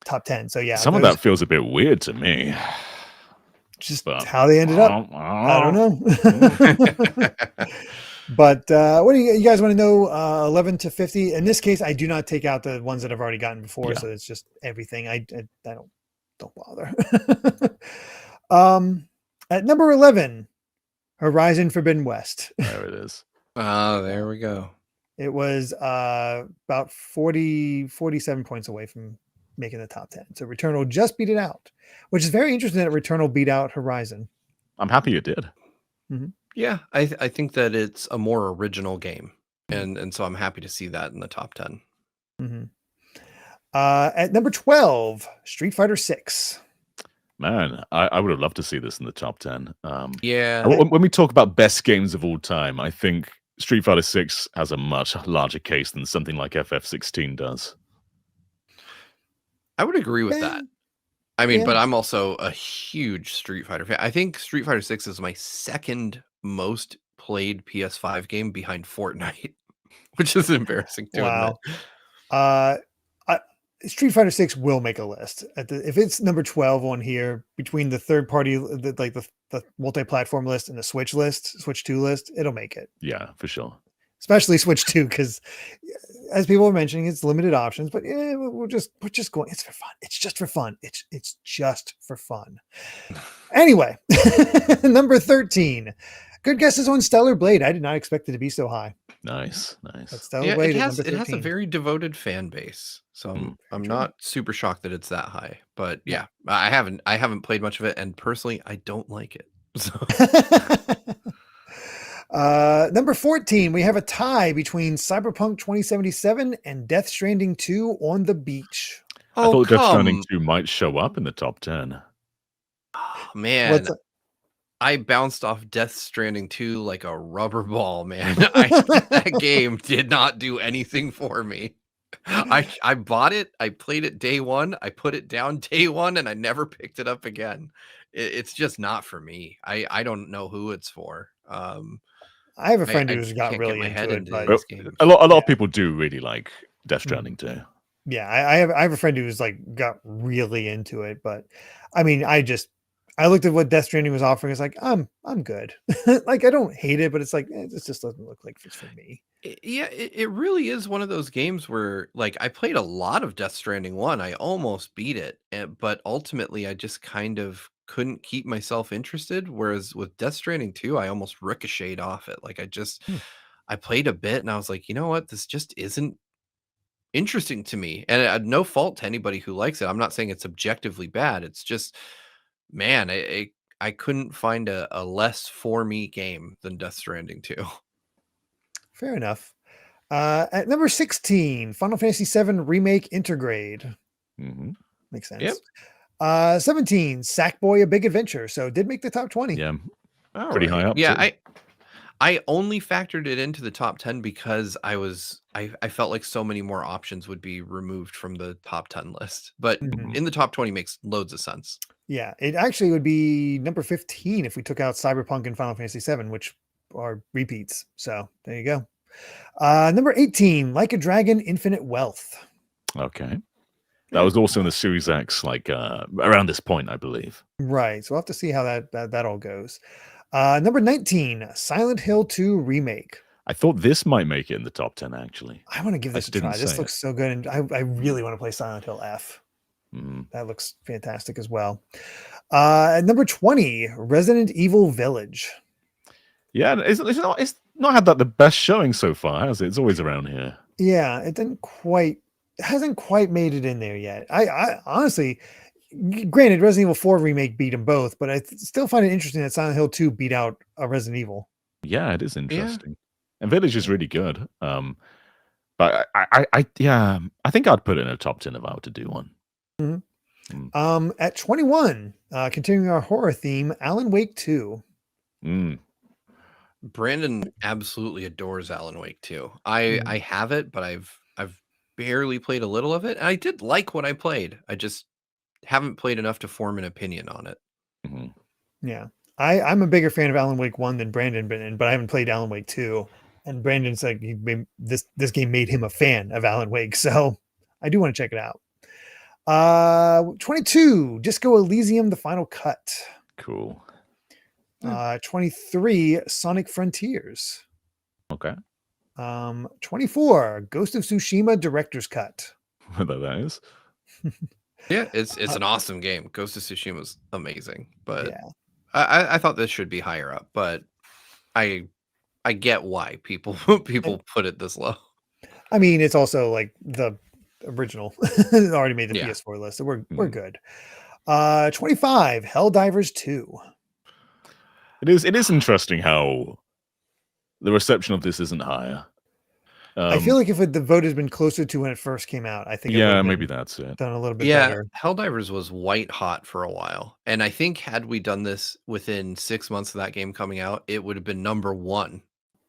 S1: top 10. So yeah,
S2: some of that feels a bit weird to me.
S1: Just how they ended up. I don't know. But what do you guys want to know? 11 to 50. In this case, I do not take out the ones that I've already gotten before, so it's just everything. I don't bother. At number 11, Horizon Forbidden West.
S2: There it is.
S3: There we go.
S1: It was about 47 points away from making the top 10. So Returnal just beat it out, which is very interesting that Returnal beat out Horizon.
S2: I'm happy it did.
S1: Mm-hmm.
S3: Yeah, I think that it's a more original game, and so I'm happy to see that in the top 10.
S1: Mm-hmm. At number 12, Street Fighter 6.
S2: Man, I would have loved to see this in the top 10.
S3: Yeah.
S2: When we talk about best games of all time, I think Street Fighter 6 has a much larger case than something like FF16 does.
S3: I would agree with that. I mean, but I'm also a huge Street Fighter fan. I think Street Fighter 6 is my second most played PS5 game behind Fortnite, which is embarrassing to admit.
S1: Street Fighter 6 will make a list. If it's number 12 on here, between the third party, the multi-platform list and the Switch 2 list, it'll make it.
S2: Yeah, for sure.
S1: Especially Switch 2, because as people were mentioning, it's limited options, but we're just going. It's for fun. It's just for fun. It's just for fun. Anyway, number 13. Good guesses on Stellar Blade. I did not expect it to be so high.
S2: Nice.
S1: Stellar Blade
S3: it has a very devoted fan base, so I'm not super shocked that it's that high. But yeah, I haven't played much of it, and personally, I don't like it. So.
S1: Number 14, we have a tie between Cyberpunk 2077 and Death Stranding 2 on the beach.
S2: I thought Death Stranding 2 might show up in the top 10.
S3: Oh, man. I bounced off Death Stranding 2 like a rubber ball, man. That game did not do anything for me. I bought it, I played it day one, I put it down day one, and I never picked it up again. It's just not for me. I don't know who it's for.
S1: I have a friend who's got really into it.
S2: But a lot of people do really like Death Stranding too.
S1: Yeah, I have a friend who's got really into it, but I mean, I looked at what Death Stranding was offering. It's like, I'm good. I don't hate it, but it's like, it just doesn't look like it's for me.
S3: Yeah, it really is one of those games where I played a lot of Death Stranding 1. I almost beat it, but ultimately I just kind of couldn't keep myself interested. Whereas with Death Stranding 2, I almost ricocheted off it. I played a bit and I was like, you know what? This just isn't interesting to me. And no fault to anybody who likes it. I'm not saying it's objectively bad. It's just, man, I couldn't find a less for me game than Death Stranding 2.
S1: Fair enough. At number 16, Final Fantasy VII Remake Intergrade.
S2: Mm-hmm.
S1: Makes sense. Yep. 17, Sackboy: A Big Adventure. So it did make the top 20.
S2: Yeah. Pretty high up.
S3: Yeah, too. I only factored it into the top 10 because I felt like so many more options would be removed from the top 10 list. But in the top 20 makes loads of sense.
S1: Yeah, it actually would be number 15 if we took out Cyberpunk and Final Fantasy VII, which are repeats. So there you go. Number 18, Like a Dragon, Infinite Wealth.
S2: Okay. That was also in the Series X, like around this point, I believe.
S1: Right. So we'll have to see how that all goes. Number 19, Silent Hill 2 Remake.
S2: I thought this might make it in the top 10, actually.
S1: I want to give
S2: I
S1: this a
S2: didn't
S1: try. This
S2: say
S1: looks so good. And I really want to play Silent Hill F.
S2: Mm.
S1: That looks fantastic as well. At number 20, Resident Evil Village.
S2: Yeah, it's not had that the best showing so far, has it? It's always around here.
S1: Yeah, it hasn't quite made it in there yet. I honestly, granted, Resident Evil 4 Remake beat them both, but I still find it interesting that Silent Hill 2 beat out a Resident Evil.
S2: Yeah, it is interesting. And Village is really good. But I think I'd put it in a top 10 if I were to do one.
S1: Mm-hmm. At 21, continuing our horror theme, Alan Wake 2.
S3: Brandon absolutely adores Alan Wake 2. I have it, but I've barely played a little of it. And I did like what I played. I just haven't played enough to form an opinion on it.
S2: Mm-hmm.
S1: Yeah. I'm a bigger fan of Alan Wake 1 than Brandon, but I haven't played Alan Wake 2. And Brandon's like, this game made him a fan of Alan Wake. So I do want to check it out. 22, Disco Elysium, The Final Cut.
S2: Cool.
S1: 23, Sonic Frontiers.
S2: Okay.
S1: 24, Ghost of Tsushima Director's Cut.
S2: Whatever that is.
S3: Yeah, it's an awesome game. Ghost of Tsushima is amazing, but
S1: yeah.
S3: I thought this should be higher up, but I get why people put it this low.
S1: I mean, it's also like the original it already made the
S3: Yeah.
S1: PS4 list, so we're good. 25, Helldivers 2.
S2: It is interesting how the reception of this isn't higher.
S1: I feel like if the vote has been closer to when it first came out, I think
S2: maybe that's it.
S1: Done a little bit better.
S3: Helldivers was white hot for a while, and I think had we done this within 6 months of that game coming out, it would have been number 1.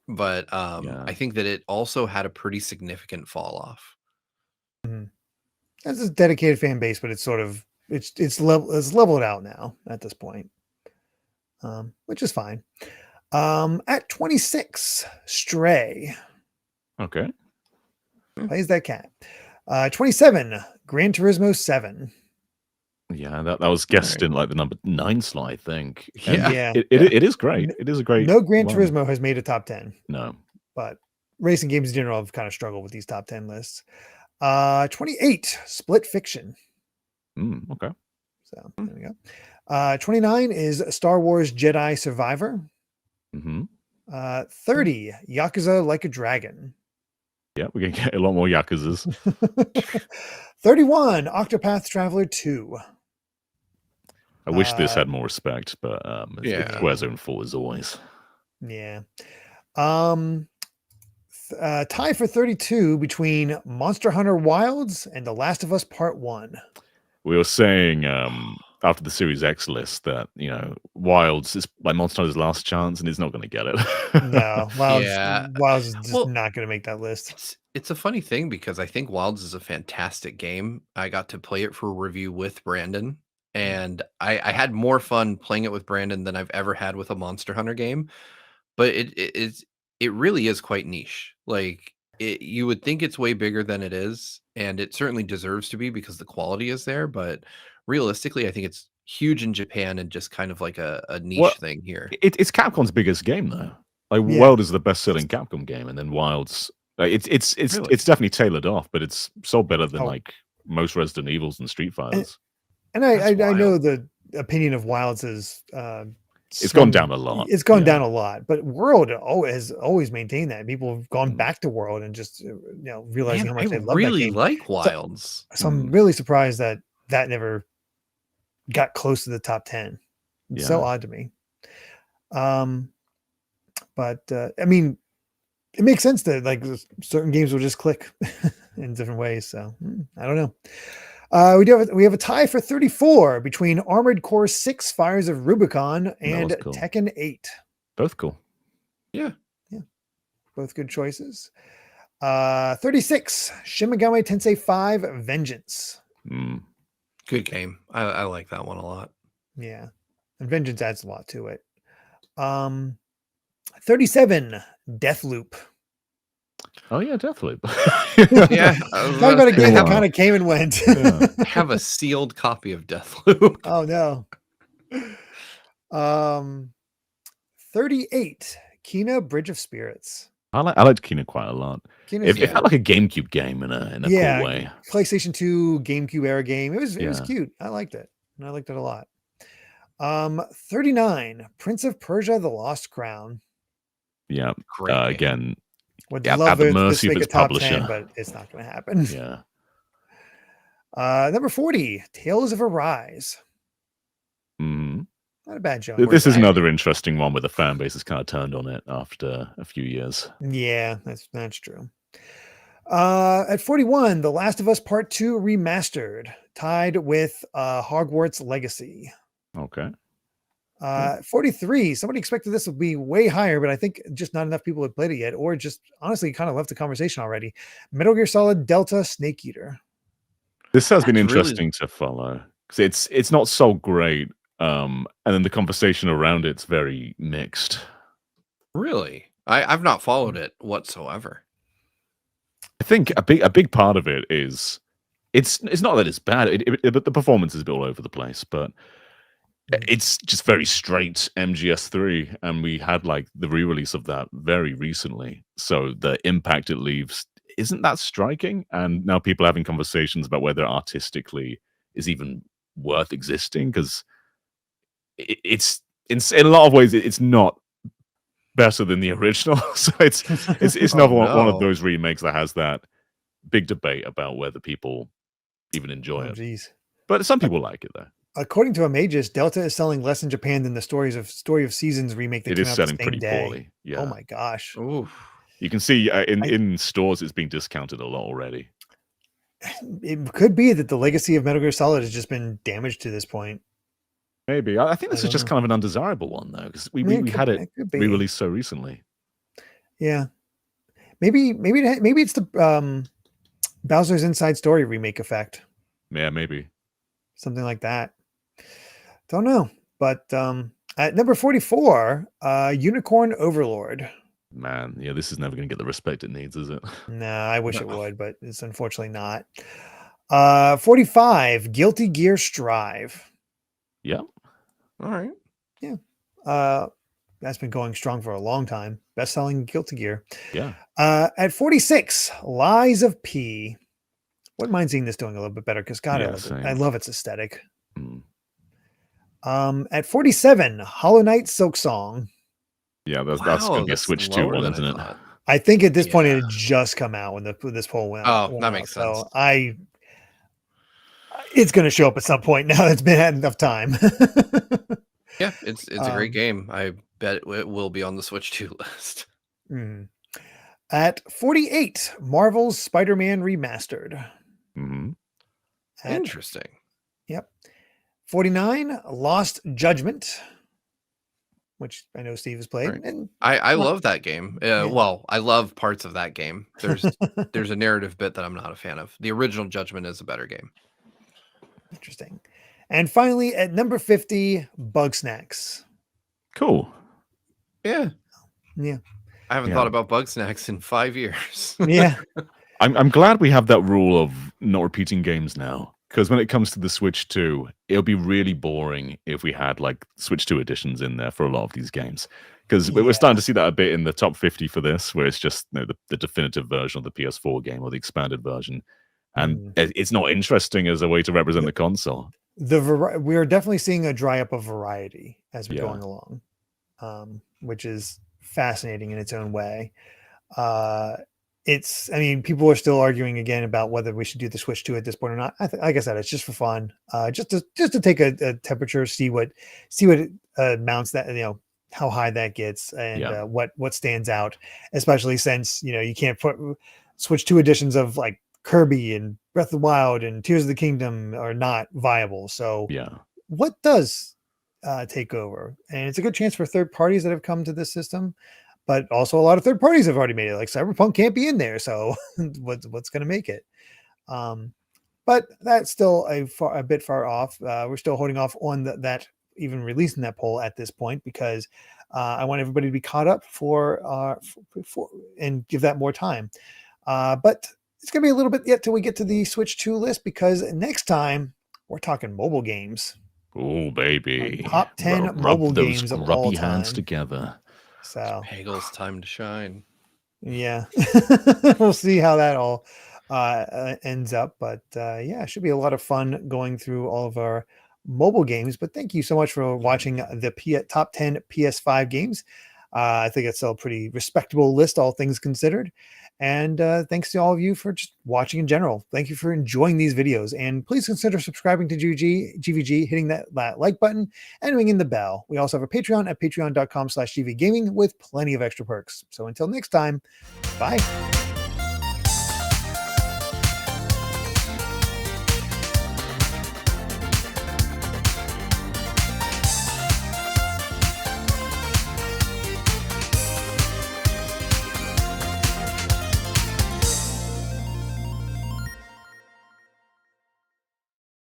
S3: But I think that it also had a pretty significant fall off.
S1: That's a dedicated fan base, but it's sort of it's leveled out now at this point, which is fine. At 26, Stray.
S2: Okay.
S1: Plays that cat. 27, Gran Turismo 7.
S2: Yeah, that was guessed in like the number 9 slot, I think.
S3: Yeah.
S2: It is great. It is a great.
S1: No Gran Turismo has made a top 10.
S2: No.
S1: But racing games in general have kind of struggled with these top 10 lists. 28, Split Fiction.
S2: Okay.
S1: So there we go. 29 is Star Wars Jedi Survivor. 30, Yakuza Like a Dragon.
S2: Yeah, we're going to get a lot more Yakuzas.
S1: 31, Octopath Traveler 2.
S2: I wish this had more respect, but it's Square's own fault as always.
S1: Yeah. Tie for 32 between Monster Hunter Wilds and The Last of Us Part 1.
S2: We were saying after the Series X list that, Wilds is like Monster Hunter's last chance and he's not going to get it.
S1: No, Wilds is just not going to make that list.
S3: It's a funny thing because I think Wilds is a fantastic game. I got to play it for review with Brandon, and I had more fun playing it with Brandon than I've ever had with a Monster Hunter game. But it really is quite niche. Like you would think it's way bigger than it is, and it certainly deserves to be because the quality is there. But realistically, I think it's huge in Japan and just kind of like a niche thing here.
S2: It's Capcom's biggest game though. Like Wild is the best-selling Capcom game, and then Wilds. It's definitely tailored off, but it's sold better than like most Resident Evils and Street Fighters.
S1: And I know the opinion of Wilds is
S2: it's gone down a lot.
S1: It's gone down a lot, but World has always maintained that. People have gone back to World and just realizing how much they love that game.
S3: I really like Wilds.
S1: So I'm really surprised that never got close to the top 10. It's so odd to me. But I mean, it makes sense that like certain games will just click in different ways. So I don't know. We have a tie for 34 between Armored Core 6 Fires of Rubicon and Tekken 8.
S2: Both cool.
S3: Yeah.
S1: Both good choices. 36, Shin Megami Tensei 5 Vengeance.
S3: Good game. I like that one a lot.
S1: Yeah. And Vengeance adds a lot to it. 37, Deathloop.
S2: Oh yeah, definitely.
S3: Yeah,
S1: Talk about a game that
S2: Wow.
S1: kind of came and went.
S2: Yeah.
S3: I have a sealed copy of Deathloop.
S1: Oh no. 38, Kina Bridge of Spirits.
S2: I liked Kina quite a lot.
S1: Kina's
S2: It felt like a GameCube game in a cool way.
S1: PlayStation 2, GameCube era game. It was
S2: Yeah.
S1: cute. I liked it. And I liked it a lot. 39, Prince of Persia: The Lost Crown.
S2: Yeah.
S3: Great game.
S2: Again,
S1: Would
S2: at
S1: love
S2: the
S1: it to
S2: mercy of
S1: make a
S2: its
S1: top
S2: publisher.
S1: 10, but it's not going to happen.
S2: Yeah.
S1: Number 40, Tales of Arise.
S2: Mhm.
S1: Not a bad show.
S2: This is another interesting one where the fan base has kind of turned on it after a few years.
S1: Yeah, that's true. At 41, The Last of Us Part 2 Remastered, tied with Hogwarts Legacy.
S2: Okay.
S1: 43, somebody expected this would be way higher, but I think just not enough people had played it yet, or just honestly kind of left the conversation already. Metal Gear Solid Delta Snake Eater.
S2: This has been
S3: That's really-
S2: interesting to follow because it's not so great, and then the conversation around it's very mixed.
S3: Really? I've not followed it whatsoever.
S2: I think a big part of it is it's not that it's bad. But the performance is a bit all over the place, but it's just very straight MGS3, and we had like the re-release of that very recently. So the impact it leaves isn't that striking, and now people are having conversations about whether artistically is even worth existing because it's in a lot of ways it's not better than the original. So it's another one of those remakes that has that big debate about whether people even enjoy it.
S1: Geez.
S2: But some people like it though.
S1: According to Amagus, Delta is selling less in Japan than the Story of Seasons remake that
S2: It
S1: came
S2: is
S1: out
S2: selling
S1: the same
S2: pretty
S1: day.
S2: poorly. Yeah.
S1: Oh my gosh.
S3: Oof.
S2: You can see in stores it's being discounted a lot already.
S1: It could be that the legacy of Metal Gear Solid has just been damaged to this point.
S2: Maybe. I think this
S1: I
S2: is just
S1: don't
S2: kind of an undesirable one though, because we
S1: mean,
S2: had it
S1: could be.
S2: re-released so recently.
S1: Yeah. Maybe it's the Bowser's Inside Story remake effect.
S2: Yeah, maybe.
S1: Something like that. Don't know. But at number 44, Unicorn Overlord.
S2: Man, yeah, this is never going to get the respect it needs, is it?
S1: No, I wish it would, but it's unfortunately not. 45, Guilty Gear Strive.
S2: Yeah.
S3: All right.
S1: Yeah. That's been going strong for a long time. Best-selling Guilty Gear.
S2: Yeah.
S1: At 46, Lies of P. Wouldn't mind seeing this doing a little bit better because God,
S2: Yeah,
S1: I love it.
S2: same.
S1: I love its aesthetic.
S2: Mm.
S1: At 47, Hollow Knight Silk Song.
S2: Yeah, that's going to be a Switch 2 one, isn't it?
S1: I think at this point it
S3: Yeah.
S1: had just come out when this poll went.
S3: Oh,
S1: went
S3: that
S1: out.
S3: makes sense.
S1: So it's going to show up at some point now. It's been had enough time.
S3: Yeah, it's a great game. I bet it will be on the Switch 2 list.
S1: Mm. At 48, Marvel's Spider-Man Remastered.
S2: Hmm.
S1: At,
S3: Interesting.
S1: Yep. 49, Lost Judgment, which I know Steve has played.
S3: Right.
S1: And
S3: I love that game.
S1: Yeah.
S3: Well, I love parts of that game. There's a narrative bit that I'm not a fan of. The original Judgment is a better game.
S1: Interesting. And finally, at number 50, Bugsnax.
S2: Cool.
S3: Yeah.
S1: Yeah.
S3: I haven't thought about Bugsnax in 5 years.
S1: Yeah.
S2: I'm glad we have that rule of not repeating games now. Because when it comes to the Switch 2, it'll be really boring if we had like Switch 2 editions in there for a lot of these games. Because we're starting to see that a bit in the top 50 for this, where it's just the definitive version of the PS4 game or the expanded version. And it's not interesting as a way to represent the console.
S1: We're definitely seeing a dry up of variety as we're
S2: Yeah.
S1: going along, which is fascinating in its own way. People are still arguing again about whether we should do the Switch 2 at this point or not. Like I said, it's just for fun, just to take a temperature, see what it mounts that, how high that gets and what stands out, especially since, you can't put Switch 2 editions of like Kirby and Breath of the Wild and Tears of the Kingdom are not viable. So what does take over? And it's a good chance for third parties that have come to this system. But also a lot of third parties have already made it. Like Cyberpunk can't be in there, so what's going to make it? But that's still a bit far off. We're still holding off on that even releasing that poll at this point because I want everybody to be caught up for and give that more time. But it's going to be a little bit yet till we get to the Switch 2 list, because next time we're talking mobile games.
S2: Oh, baby.
S1: Top 10 mobile
S2: those
S1: games of all
S2: grubby hands
S1: time.
S2: together.
S1: So
S3: Pagel's time to shine.
S1: yeah, we'll see how that all ends up. But yeah, it should be a lot of fun going through all of our mobile games. But thank you so much for watching the top 10 PS5 games. I think it's still a pretty respectable list, all things considered. And thanks to all of you for just watching in general. Thank you for enjoying these videos. And please consider subscribing to GVG, hitting that like button, and ringing the bell. We also have a Patreon at patreon.com/GVGaming with plenty of extra perks. So until next time, bye.